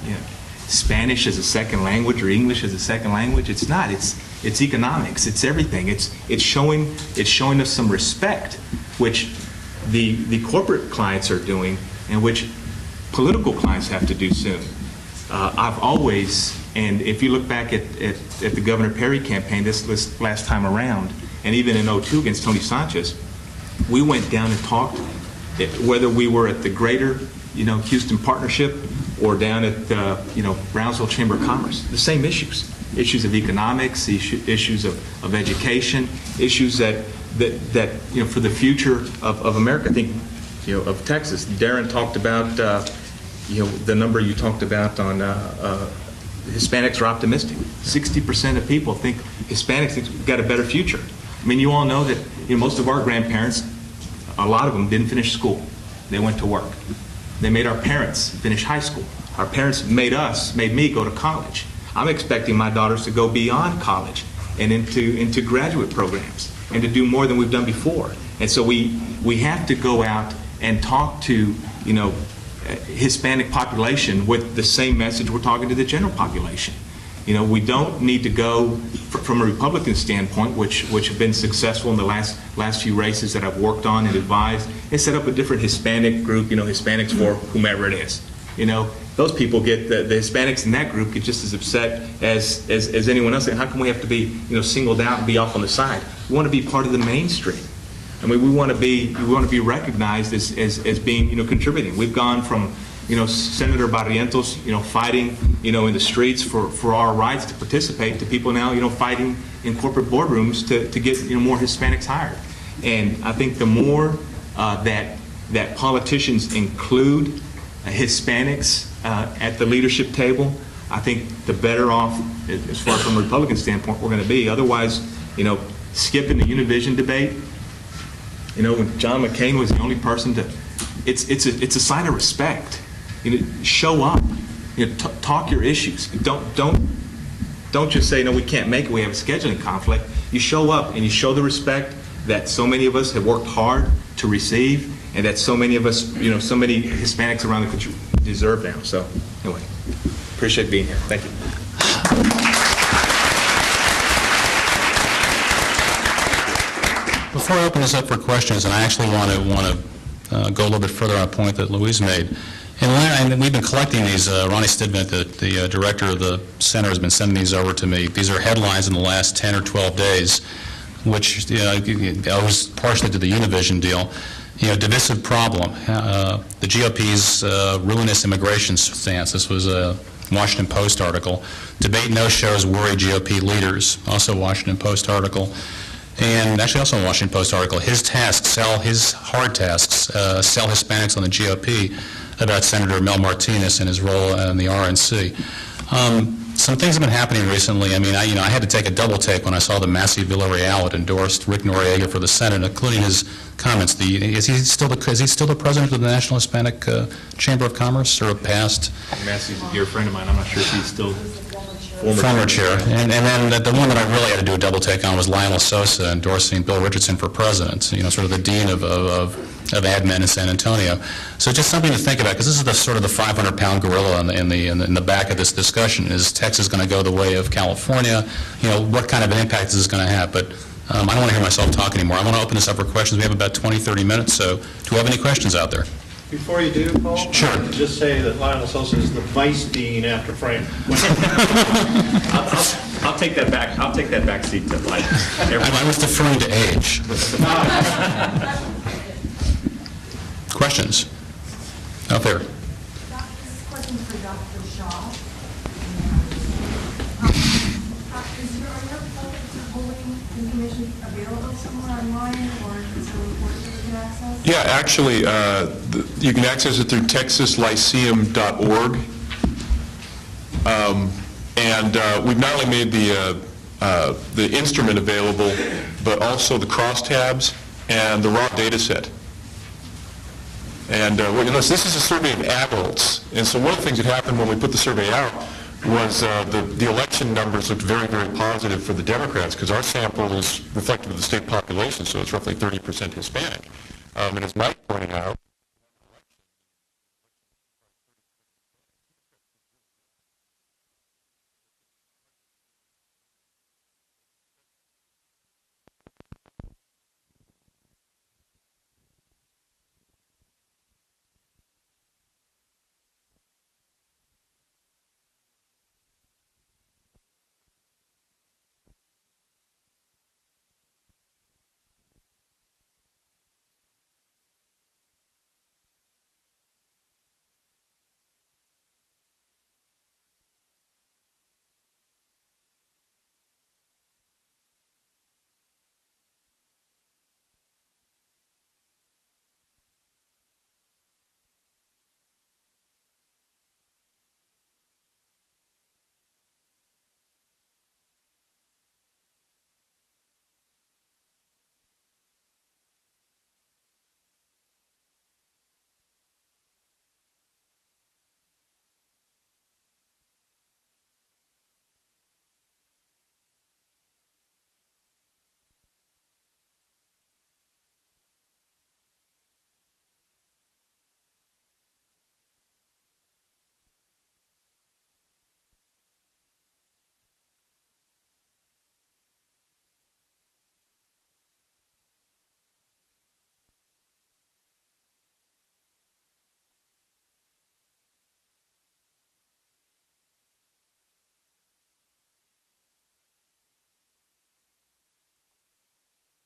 Spanish as a second language or English as a second language. It's not. It's economics. It's everything. It's showing us some respect, which the corporate clients are doing, and which political clients have to do soon. I've always, and if you look back at the Governor Perry campaign this last time around, and even in 2002 against Tony Sanchez, we went down and talked, whether we were at the greater, Houston Partnership or down at, Brownsville Chamber of Commerce, the same issues of economics, issues of education, issues that for the future of America. I think, of Texas. Darren talked about, the number you talked about on Hispanics are optimistic. 60% of people think Hispanics have got a better future. I mean, you all know that most of our grandparents, a lot of them didn't finish school. They went to work. They made our parents finish high school. Our parents made me go to college. I'm expecting my daughters to go beyond college and into graduate programs and to do more than we've done before. And so we have to go out and talk to, Hispanic population with the same message we're talking to the general population. We don't need to go from a Republican standpoint, which have been successful in the last few races that I've worked on and advised, and set up a different Hispanic group, Hispanics for whomever it is. Those people get, the Hispanics in that group get just as upset as anyone else. And how come we have to be, singled out and be off on the side? We want to be part of the mainstream. I mean, we want to be recognized as being, contributing. We've gone from, Senator Barrientos, fighting, in the streets for our rights to participate, to people now, fighting in corporate boardrooms to get, more Hispanics hired. And I think the more that politicians include Hispanics at the leadership table, I think the better off, as far as from a Republican standpoint, we're going to be. Otherwise, skipping the Univision debate, when John McCain was the only person to, it's a sign of respect. Show up. Talk your issues. Don't just say, no, we can't make it, we have a scheduling conflict. You show up and you show the respect that so many of us have worked hard to receive, and that so many of us, so many Hispanics around the country deserve now. So anyway, appreciate being here. Thank you. Before I open this up for questions, and I actually want to go a little bit further on a point that Louise made. And we've been collecting these. Ronnie Stidman, the director of the center, has been sending these over to me. These are headlines in the last 10 or 12 days, which owes partially to the Univision deal. Divisive problem. The GOP's ruinous immigration stance. This was a Washington Post article. Debate no-shows worry GOP leaders. Also a Washington Post article. And actually also a Washington Post article. His hard tasks, sell Hispanics on the GOP, about Senator Mel Martinez and his role in the RNC. Some things have been happening recently. I mean, I had to take a double take when I saw that Massey Villarreal had endorsed Rick Noriega for the Senate, including his comments. Is he still the president of the National Hispanic Chamber of Commerce, or a past? Massey's a dear friend of mine. I'm not sure if he's still former chair. And then the one that I really had to do a double take on was Lionel Sosa endorsing Bill Richardson for president. Sort of the dean of admin in San Antonio. So just something to think about, because this is the sort of the 500-pound gorilla in the back of this discussion. Is Texas going to go the way of California? What kind of an impact is this going to have? But I don't want to hear myself talk anymore. I want to open this up for questions. We have about 20, 30 minutes. So do we have any questions out there? Before you do, Paul, sure. I'd just say that Lionel Sosa is the vice dean after Frank. I'll take that back. I'll take that back seat to Mike. I was deferring to age. Questions out there? This is a question for Dr. Shaw. Are your results of polling information available somewhere online, or is it important that we can access? Yeah, actually, you can access it through texaslyceum.org. And we've not only made the instrument available, but also the crosstabs and the raw data set. And this is a survey of adults, and so one of the things that happened when we put the survey out was the election numbers looked very, very positive for the Democrats, because our sample is reflective of the state population, so it's roughly 30% Hispanic. And as Mike pointed out,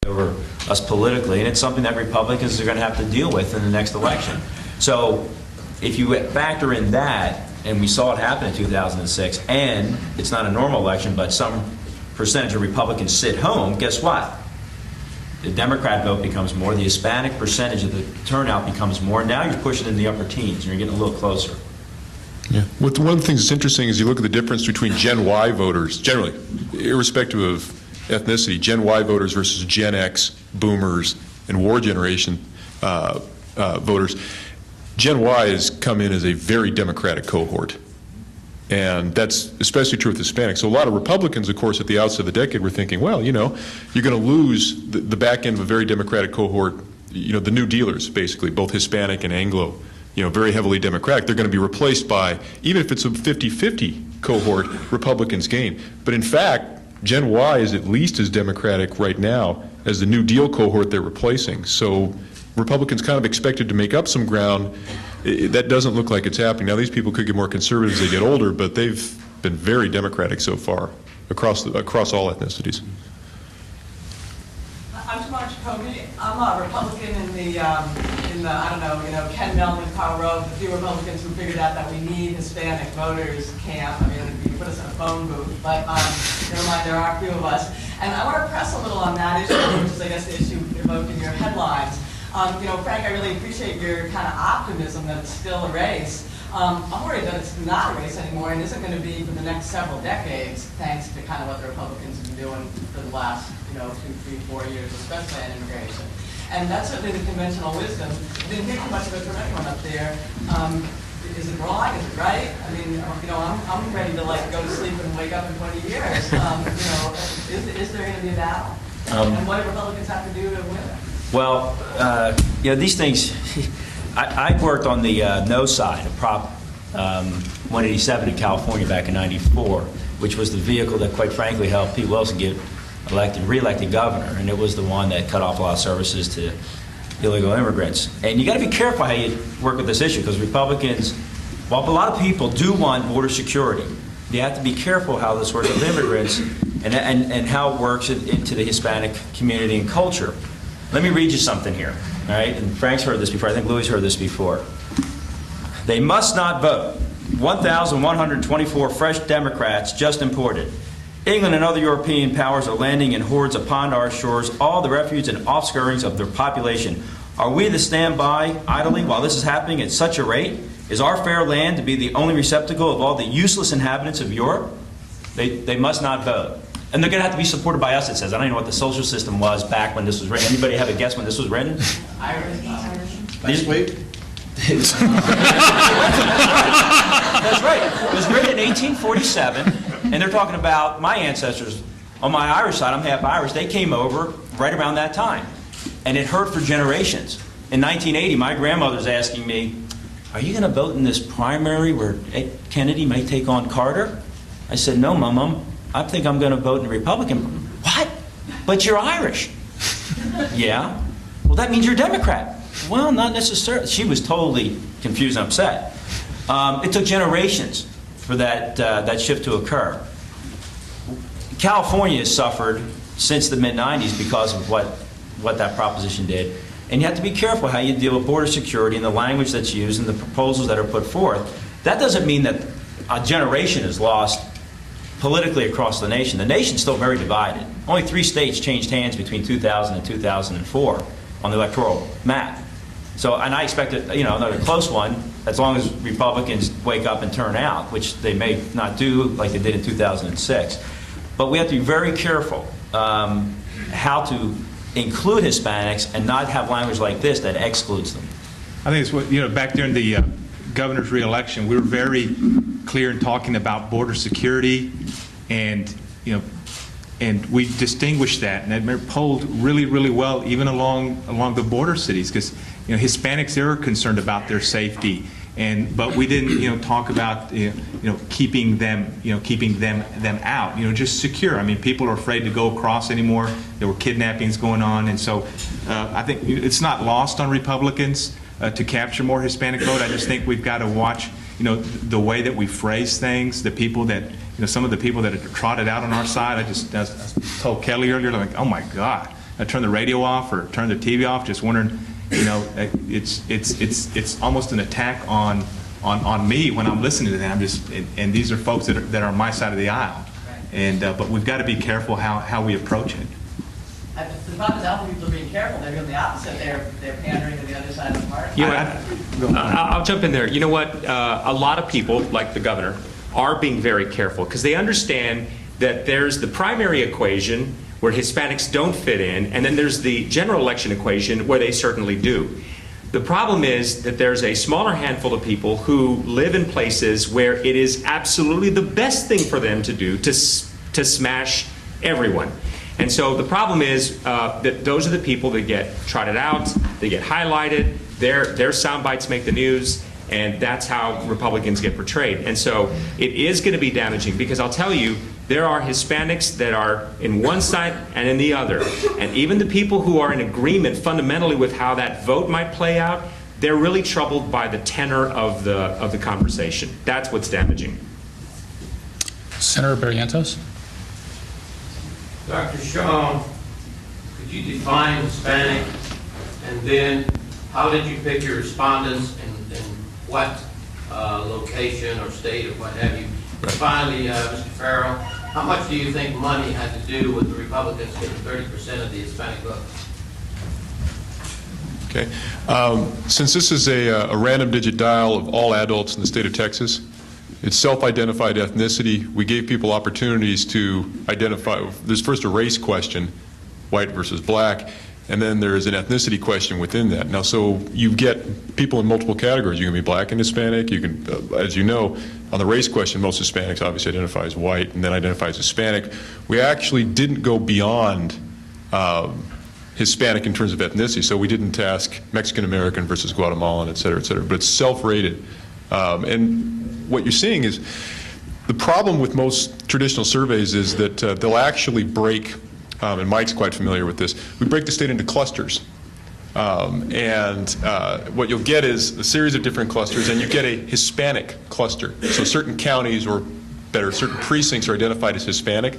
over us politically, and it's something that Republicans are going to have to deal with in the next election. So if you factor in that, and we saw it happen in 2006, and it's not a normal election, but some percentage of Republicans sit home, guess what? The Democrat vote becomes more, the Hispanic percentage of the turnout becomes more. Now you're pushing in the upper teens, and you're getting a little closer. yeah. One of the things that's interesting is you look at the difference between Gen Y voters, generally, irrespective of ethnicity, Gen Y voters versus Gen X, boomers, and war generation voters. Gen Y has come in as a very Democratic cohort. And that's especially true with Hispanics. So a lot of Republicans, of course, at the outset of the decade were thinking, well, you're going to lose the back end of a very Democratic cohort, the New Dealers, basically, both Hispanic and Anglo, very heavily Democratic. They're going to be replaced by, even if it's a 50-50 cohort, Republicans gain. But in fact, Gen Y is at least as Democratic right now as the New Deal cohort they're replacing. So Republicans kind of expected to make up some ground. That doesn't look like it's happening. Now, these people could get more conservative as they get older, but they've been very Democratic so far across all ethnicities. I'm Tamara Jacoby. I'm a Republican in the I don't know, Ken Mehlman, Kyle Rove, the few Republicans who figured out that we need Hispanic voters camp. I mean, you put us in a phone booth, but never mind, there are a few of us. And I want to press a little on that issue, which is, I guess, the issue evoked in your headlines. Frank, I really appreciate your kind of optimism that it's still a race. I'm worried that it's not a race anymore and isn't going to be for the next several decades, thanks to kind of what the Republicans have been doing for the last, 2, 3, 4 years, especially on immigration. And that's certainly the conventional wisdom. I didn't hear too much of it from anyone up there. Is it wrong? Is it right? I mean, I'm ready to go to sleep and wake up in 20 years. Is there going to be a battle? And what do Republicans have to do to win it? Well, these things, I worked on the no side of Prop 187 in California back in '94, which was the vehicle that, quite frankly, helped Pete Wilson get re-elected governor, and it was the one that cut off a lot of services to illegal immigrants. And you got to be careful how you work with this issue, because Republicans, while a lot of people do want border security, you have to be careful how this works with immigrants and how it works into the Hispanic community and culture. Let me read you something here, all right? And Frank's heard this before. I think Louis heard this before. They must not vote. 1,124 fresh Democrats just imported. England and other European powers are landing in hordes upon our shores, all the refuge and offscourings of their population. Are we to stand by idly while this is happening at such a rate? Is our fair land to be the only receptacle of all the useless inhabitants of Europe? They must not vote. And they're going to have to be supported by us, it says. I don't even know what the social system was back when this was written. Anybody have a guess when this was written? Irish. Last week? That's right. It was written in 1847, and they're talking about my ancestors. On my Irish side, I'm half Irish. They came over right around that time, and it hurt for generations. In 1980, my grandmother's asking me, "Are you going to vote in this primary where Kennedy may take on Carter?" I said, "No, Mom. I think I'm going to vote in the Republican." "What? But you're Irish." "Yeah." "Well, that means you're a Democrat." "Well, not necessarily." She was totally confused and upset. It took generations for that shift to occur. California has suffered since the mid-'90s because of what that proposition did. And you have to be careful how you deal with border security and the language that's used and the proposals that are put forth. That doesn't mean that a generation is lost politically across the nation. The nation's still very divided. Only 3 states changed hands between 2000 and 2004 on the electoral map. So, and I expect another close one, as long as Republicans wake up and turn out, which they may not do like they did in 2006. But we have to be very careful how to include Hispanics and not have language like this that excludes them. I think it's what, back during the governor's reelection, we were very clear in talking about border security, and and we distinguished that, and that polled really, really well, even along the border cities, because Hispanics, they're concerned about their safety, but we didn't talk about keeping them out, just secure. I mean, people are afraid to go across anymore. There were kidnappings going on, and so I think it's not lost on Republicans to capture more Hispanic vote. I just think we've got to watch the way that we phrase things. The people that some of the people that are trotted out on our side. I told Kelly earlier, like, oh my God, I turned the radio off or turned the TV off, just wondering, it's almost an attack on me when I'm listening to them. And these are folks that are on my side of the aisle, and but we've got to be careful how we approach it. The problem is how people are being careful. They're doing the opposite. They're pandering to the other side of the party. I'll jump in there. You know what? A lot of people, like the governor, are being very careful because they understand that there's the primary equation where Hispanics don't fit in, and then there's the general election equation where they certainly do. The problem is that there's a smaller handful of people who live in places where it is absolutely the best thing for them to do to smash everyone. And so the problem is that those are the people that get trotted out, they get highlighted, their sound bites make the news, and that's how Republicans get portrayed. And so it is going to be damaging, because I'll tell you, there are Hispanics that are in one side and in the other. And even the people who are in agreement fundamentally with how that vote might play out, they're really troubled by the tenor of the conversation. That's what's damaging. Senator Barrientos? Dr. Shaw, could you define Hispanic, and then how did you pick your respondents, and what location or state or what have you? Right. Finally, Mr. Farrell, how much do you think money had to do with the Republicans getting 30% of the Hispanic vote? Okay. Since this is a random digit dial of all adults in the state of Texas, it's self-identified ethnicity. We gave people opportunities to identify. There's first a race question, white versus black, and then there's an ethnicity question within that. Now, so you get people in multiple categories. You can be black and Hispanic. You can, as you know, on the race question, most Hispanics obviously identify as white and then identify as Hispanic. We actually didn't go beyond Hispanic in terms of ethnicity, so we didn't ask Mexican American versus Guatemalan, et cetera, but it's self-rated. And what you're seeing is the problem with most traditional surveys is that they'll actually break, and Mike's quite familiar with this, we break the state into clusters. And what you'll get is a series of different clusters, and you get a Hispanic cluster. So certain counties, or better, certain precincts are identified as Hispanic,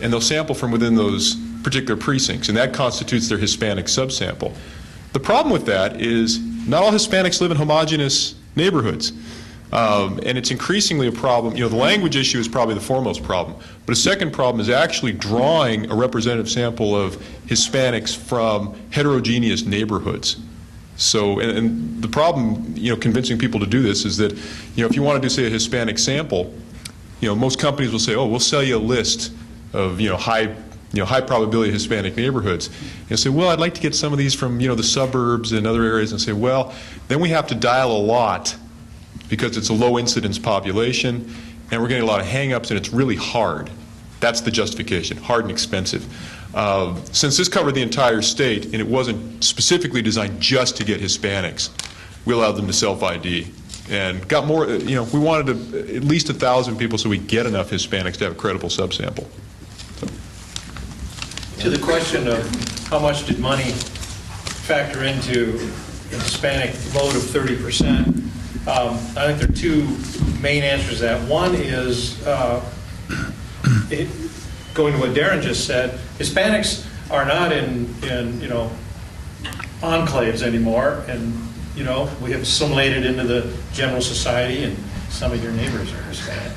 and they'll sample from within those particular precincts, and that constitutes their Hispanic subsample. The problem with that is not all Hispanics live in homogeneous neighborhoods. And it's increasingly a problem. The language issue is probably the foremost problem. But a second problem is actually drawing a representative sample of Hispanics from heterogeneous neighborhoods. So, and the problem, convincing people to do this is that, if you want to do, say, a Hispanic sample, most companies will say, oh, we'll sell you a list of, high probability Hispanic neighborhoods. And say, well, I'd like to get some of these from, the suburbs and other areas, and say, well, then we have to dial a lot because it's a low incidence population, and we're getting a lot of hang-ups, and it's really hard. That's the justification, hard and expensive. Since this covered the entire state, and it wasn't specifically designed just to get Hispanics, we allowed them to self-ID. And got more, we wanted at least 1,000 people so we get enough Hispanics to have a credible subsample. To the question of how much did money factor into the Hispanic vote of 30%, I think there are two main answers to that. One is, going to what Darren just said, Hispanics are not in enclaves anymore, and we have assimilated into the general society, and some of your neighbors are Hispanic,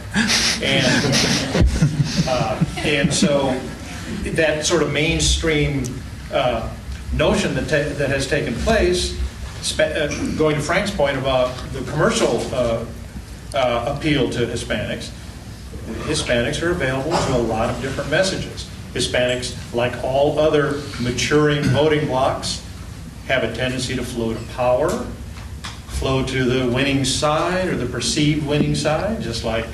and so that sort of mainstream notion that has taken place, going to Frank's point about the commercial appeal to Hispanics. Hispanics are available to a lot of different messages. Hispanics, like all other maturing voting blocs, have a tendency to flow to power, flow to the winning side or the perceived winning side, just like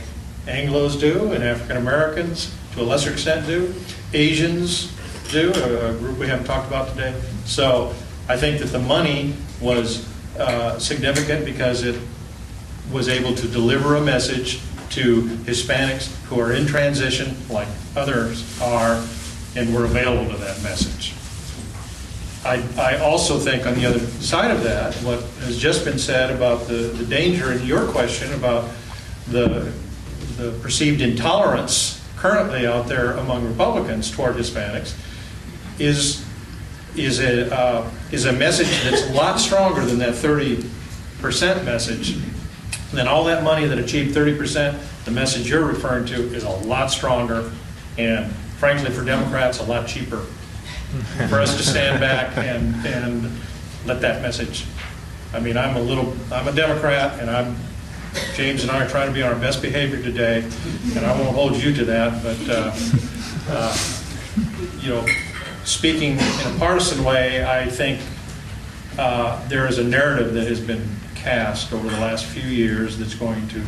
Anglos do and African Americans to a lesser extent do. Asians do, a group we haven't talked about today. So I think that the money was significant because it was able to deliver a message to Hispanics who are in transition, like others are, and were available to that message. I also think on the other side of that, what has just been said about the danger in your question about the perceived intolerance currently out there among Republicans toward Hispanics is a message that's a lot stronger than that 30% message. And then all that money that achieved 30%, the message you're referring to is a lot stronger, and frankly for Democrats a lot cheaper for us to stand back and let that message. I mean, I'm a Democrat, and James and I are trying to be on our best behavior today, and I won't hold you to that, but speaking in a partisan way, I think there is a narrative that has been cast over the last few years that's going to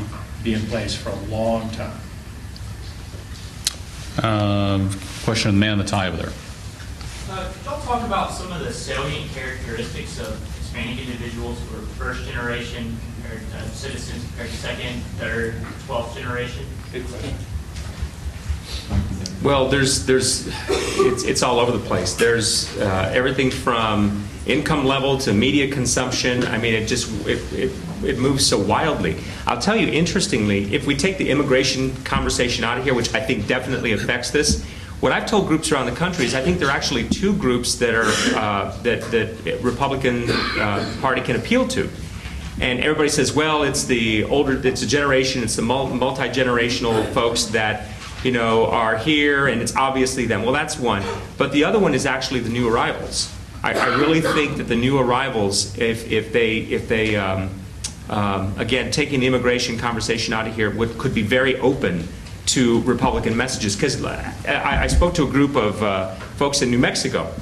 be in place for a long time. Question of the man in the tie over there. Could y'all talk about some of the salient characteristics of Hispanic individuals who are first generation compared to citizens compared to second, third, 12th generation? Good question. Well, it's all over the place. There's everything from income level to media consumption. I mean, it moves so wildly. I'll tell you, interestingly, if we take the immigration conversation out of here, which I think definitely affects this, what I've told groups around the country is I think there are actually two groups that are that Republican Party can appeal to. And everybody says, well, it's the generation, it's the multi-generational folks that are here, and it's obviously them. Well, that's one. But the other one is actually the new arrivals. I really think that the new arrivals, if they again, taking the immigration conversation out of here, could be very open to Republican messages. Because I spoke to a group of folks in New Mexico,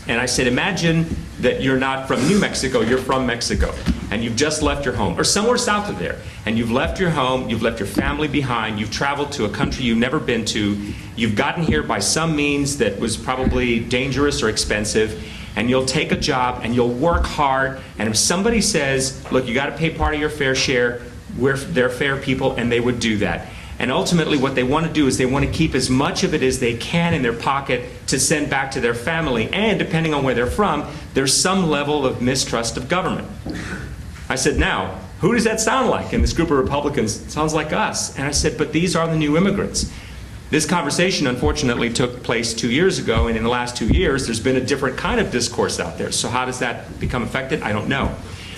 and I said, imagine that you're not from New Mexico, you're from Mexico, and you've just left your home, or somewhere south of there, and you've left your home, you've left your family behind, you've traveled to a country you've never been to, you've gotten here by some means that was probably dangerous or expensive, and you'll take a job and you'll work hard, and if somebody says, look, you got to pay part of your fair share, they're fair people, and they would do that. And ultimately what they want to do is they want to keep as much of it as they can in their pocket to send back to their family. And depending on where they're from, there's some level of mistrust of government. I said, now, who does that sound like? And this group of Republicans, it sounds like us. And I said, but these are the new immigrants. This conversation, unfortunately, took place 2 years ago, and in the last 2 years, there's been a different kind of discourse out there. So how does that become affected? I don't know.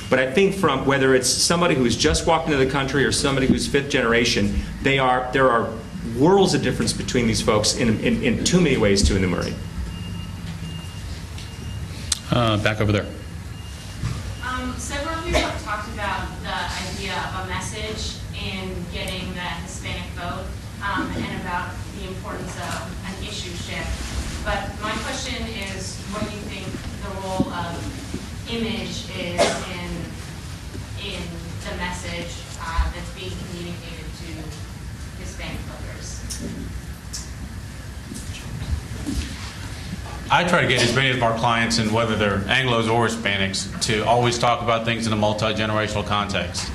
But I think from whether it's somebody who's just walked into the country or somebody who's fifth generation, there are worlds of difference between these folks in too many ways to enumerate. Back over there. Several of you have talked about the idea of a message in getting that Hispanic vote and about the importance of an issue shift. But my question is, what do you think the role of image is in the message that's being communicated to Hispanic voters? I try to get as many of our clients, and whether they're Anglos or Hispanics, to always talk about things in a multi-generational context.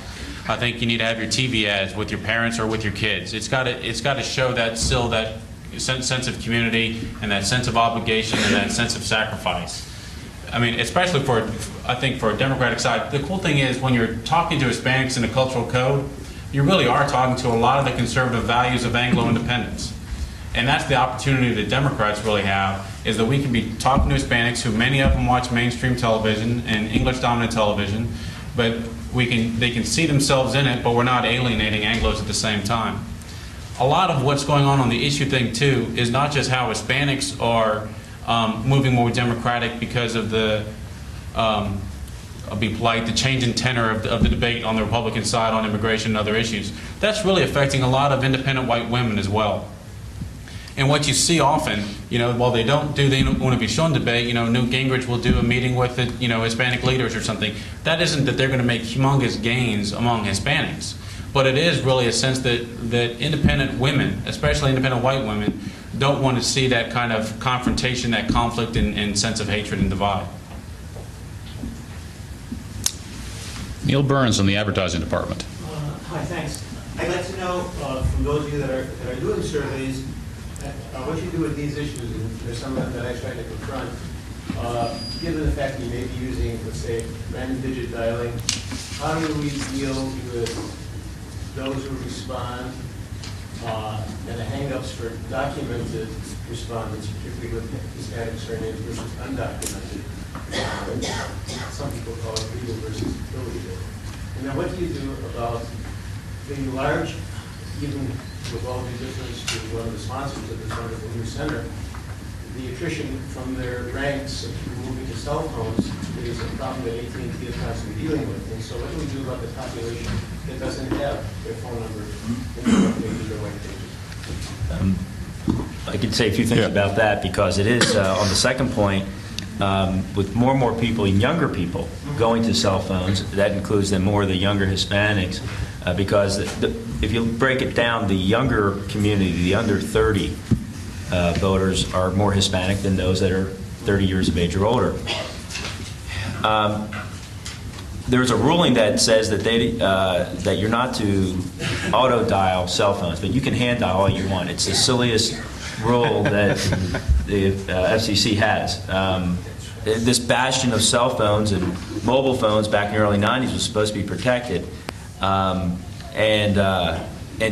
I think you need to have your TV ads with your parents or with your kids. It's got to show that still that sense of community and that sense of obligation and that sense of sacrifice. I mean, especially I think for a Democratic side, the cool thing is when you're talking to Hispanics in a cultural code, you really are talking to a lot of the conservative values of Anglo independence. And that's the opportunity that Democrats really have, is that we can be talking to Hispanics, who many of them watch mainstream television and English-dominant television, but they can see themselves in it, but we're not alienating Anglos at the same time. A lot of what's going on the issue thing, too, is not just how Hispanics are moving more Democratic because of the, I'll be polite, the change in tenor of the debate on the Republican side on immigration and other issues. That's really affecting a lot of independent white women as well. And what you see often, while they don't do the Univision debate, Newt Gingrich will do a meeting with the, Hispanic leaders or something. That isn't that they're going to make humongous gains among Hispanics, but it is really a sense that independent women, especially independent white women, don't want to see that kind of confrontation, that conflict, and sense of hatred and divide. Neil Burns in the advertising department. Hi, thanks. I'd like to know from those of you that are doing surveys, what you do with these issues, and there's some of them that I try to confront, given the fact that you may be using, let's say, random digit dialing, how do we deal with those who respond and the hang-ups for documented respondents, particularly with Hispanic surnames versus undocumented? Some people call it legal versus illegal. And then what do you do about the large, even with all due difference to one of the sponsors of this wonderful new center, the attrition from their ranks of people moving to cell phones is a problem that AT&T is constantly dealing with. And so what do we do about the population that doesn't have their phone number in their pages or white pages? I could say a few things about that, because it is, on the second point, with more and more people, younger people, going to cell phones, that includes then more of the younger Hispanics, because if you break it down, the younger community, the under 30 voters, are more Hispanic than those that are 30 years of age or older. There's a ruling that says that that you're not to auto dial cell phones, but you can hand dial all you want. It's the silliest rule that the FCC has. This bastion of cell phones and mobile phones back in the early 90s was supposed to be protected. And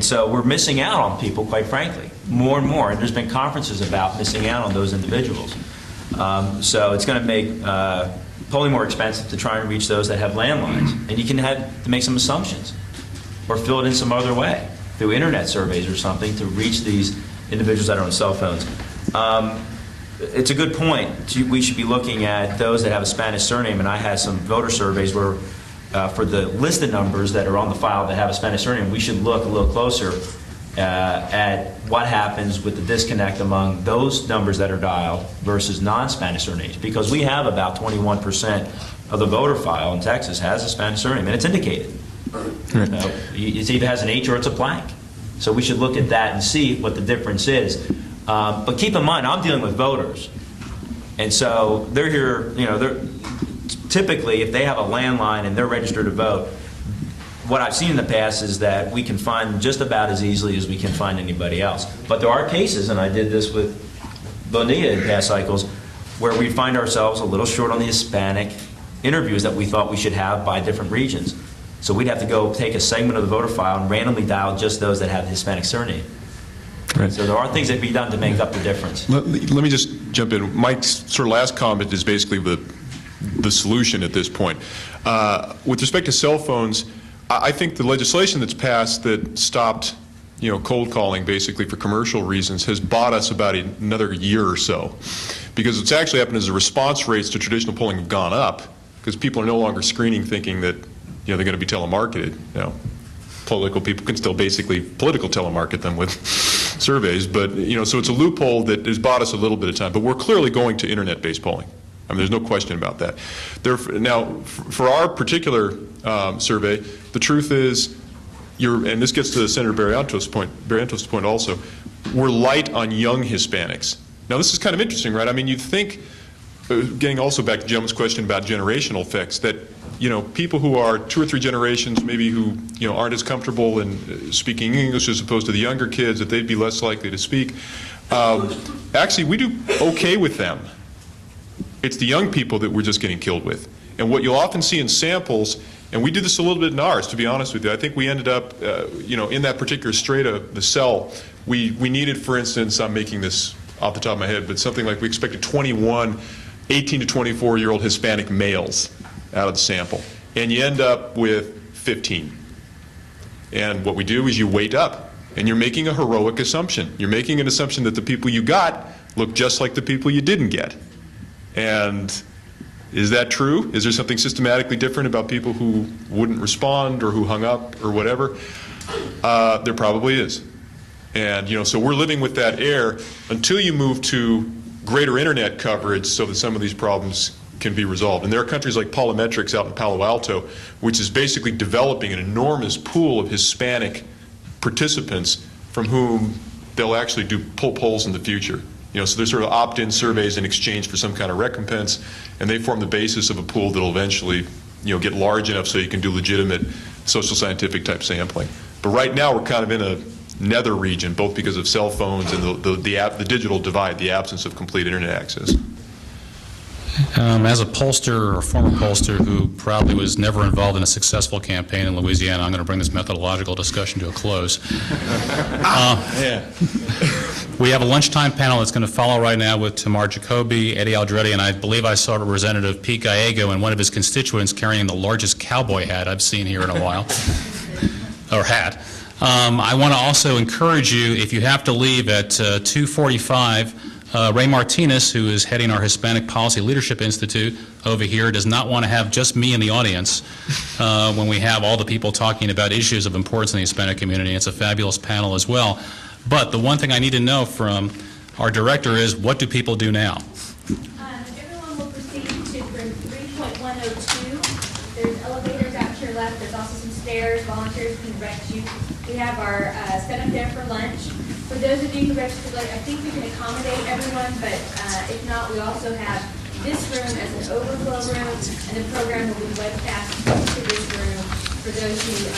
so we're missing out on people, quite frankly, more and more. And there's been conferences about missing out on those individuals. So it's going to make polling more expensive to try and reach those that have landlines. And you can have to make some assumptions or fill it in some other way through internet surveys or something to reach these individuals that are on cell phones. It's a good point. We should be looking at those that have a Spanish surname, and I had some voter surveys where for the listed numbers that are on the file that have a Spanish surname, we should look a little closer at what happens with the disconnect among those numbers that are dialed versus non-Spanish surnames, because we have about 21% of the voter file in Texas has a Spanish surname, and it's indicated. It either has an H or it's a blank. So we should look at that and see what the difference is. But keep in mind, I'm dealing with voters. And so they're here, typically, if they have a landline and they're registered to vote, what I've seen in the past is that we can find them just about as easily as we can find anybody else. But there are cases, and I did this with Bonilla in past cycles, where we find ourselves a little short on the Hispanic interviews that we thought we should have by different regions. So we'd have to go take a segment of the voter file and randomly dial just those that have the Hispanic surname. Right. So there are things that can be done to make up the difference. Let me just jump in. Mike's sort of last comment is basically the solution at this point. With respect to cell phones, I think the legislation that's passed that stopped, cold calling basically for commercial reasons has bought us about another year or so, because what's actually happened is the response rates to traditional polling have gone up because people are no longer screening thinking that they're going to be telemarketed. Political people can still basically political telemarket them with surveys, but so it's a loophole that has bought us a little bit of time. But we're clearly going to internet-based polling. I mean, there's no question about that. Now, for our particular survey, the truth is, and this gets to Senator Barrientos' point also, we're light on young Hispanics. Now, this is kind of interesting, right? I mean, you'd think, getting also back to Jim's question about generational effects, that people who are 2 or 3 generations, maybe who aren't as comfortable in speaking English as opposed to the younger kids, that they'd be less likely to speak. Actually, we do okay with them. It's the young people that we're just getting killed with. And what you'll often see in samples, and we did this a little bit in ours, to be honest with you. I think we ended up, in that particular strata, the cell, we needed, for instance, I'm making this off the top of my head, but something like we expected 21 18 to 24-year-old Hispanic males out of the sample. And you end up with 15. And what we do is you weight up, and you're making a heroic assumption. You're making an assumption that the people you got look just like the people you didn't get. And is that true? Is there something systematically different about people who wouldn't respond or who hung up or whatever? There probably is. And so we're living with that air until you move to greater internet coverage so that some of these problems can be resolved. And there are countries like Polymetrics out in Palo Alto, which is basically developing an enormous pool of Hispanic participants from whom they'll actually do polls in the future. So there's sort of opt-in surveys in exchange for some kind of recompense, and they form the basis of a pool that'll eventually, get large enough so you can do legitimate social scientific type sampling. But right now we're kind of in a nether region, both because of cell phones and the digital divide, the absence of complete internet access. As a pollster or former pollster who probably was never involved in a successful campaign in Louisiana, I'm going to bring this methodological discussion to a close. We have a lunchtime panel that's going to follow right now with Tamar Jacoby, Eddie Aldretti, and I believe I saw Representative Pete Gallego and one of his constituents carrying the largest cowboy hat I've seen here in a while, or hat. I want to also encourage you, if you have to leave at 2:45, Ray Martinez, who is heading our Hispanic Policy Leadership Institute over here, does not want to have just me in the audience when we have all the people talking about issues of importance in the Hispanic community. It's a fabulous panel as well. But the one thing I need to know from our director is, what do people do now? Everyone will proceed to room 3.102. There's elevators out to your left. There's also some stairs. Volunteers can direct you. We have our set up there for lunch. For those of you who registered late, I think we can accommodate everyone, but if not, we also have this room as an overflow room, and the program will be webcast to this room for those who do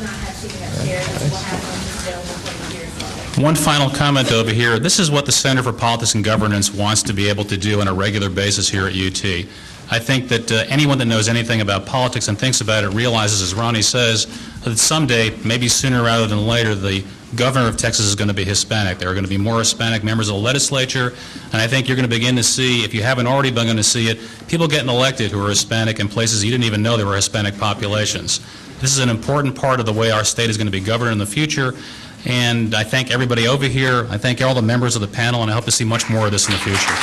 not have seating upstairs. We'll have them available for you here as well. One final comment over here. This is what the Center for Politics and Governance wants to be able to do on a regular basis here at UT. I think that anyone that knows anything about politics and thinks about it realizes, as Ronnie says, that someday, maybe sooner rather than later, the governor of Texas is going to be Hispanic. There are going to be more Hispanic members of the legislature, and I think you're going to begin to see, if you haven't already begun to see it, people getting elected who are Hispanic in places you didn't even know there were Hispanic populations. This is an important part of the way our state is going to be governed in the future, and I thank everybody over here. I thank all the members of the panel, and I hope to see much more of this in the future.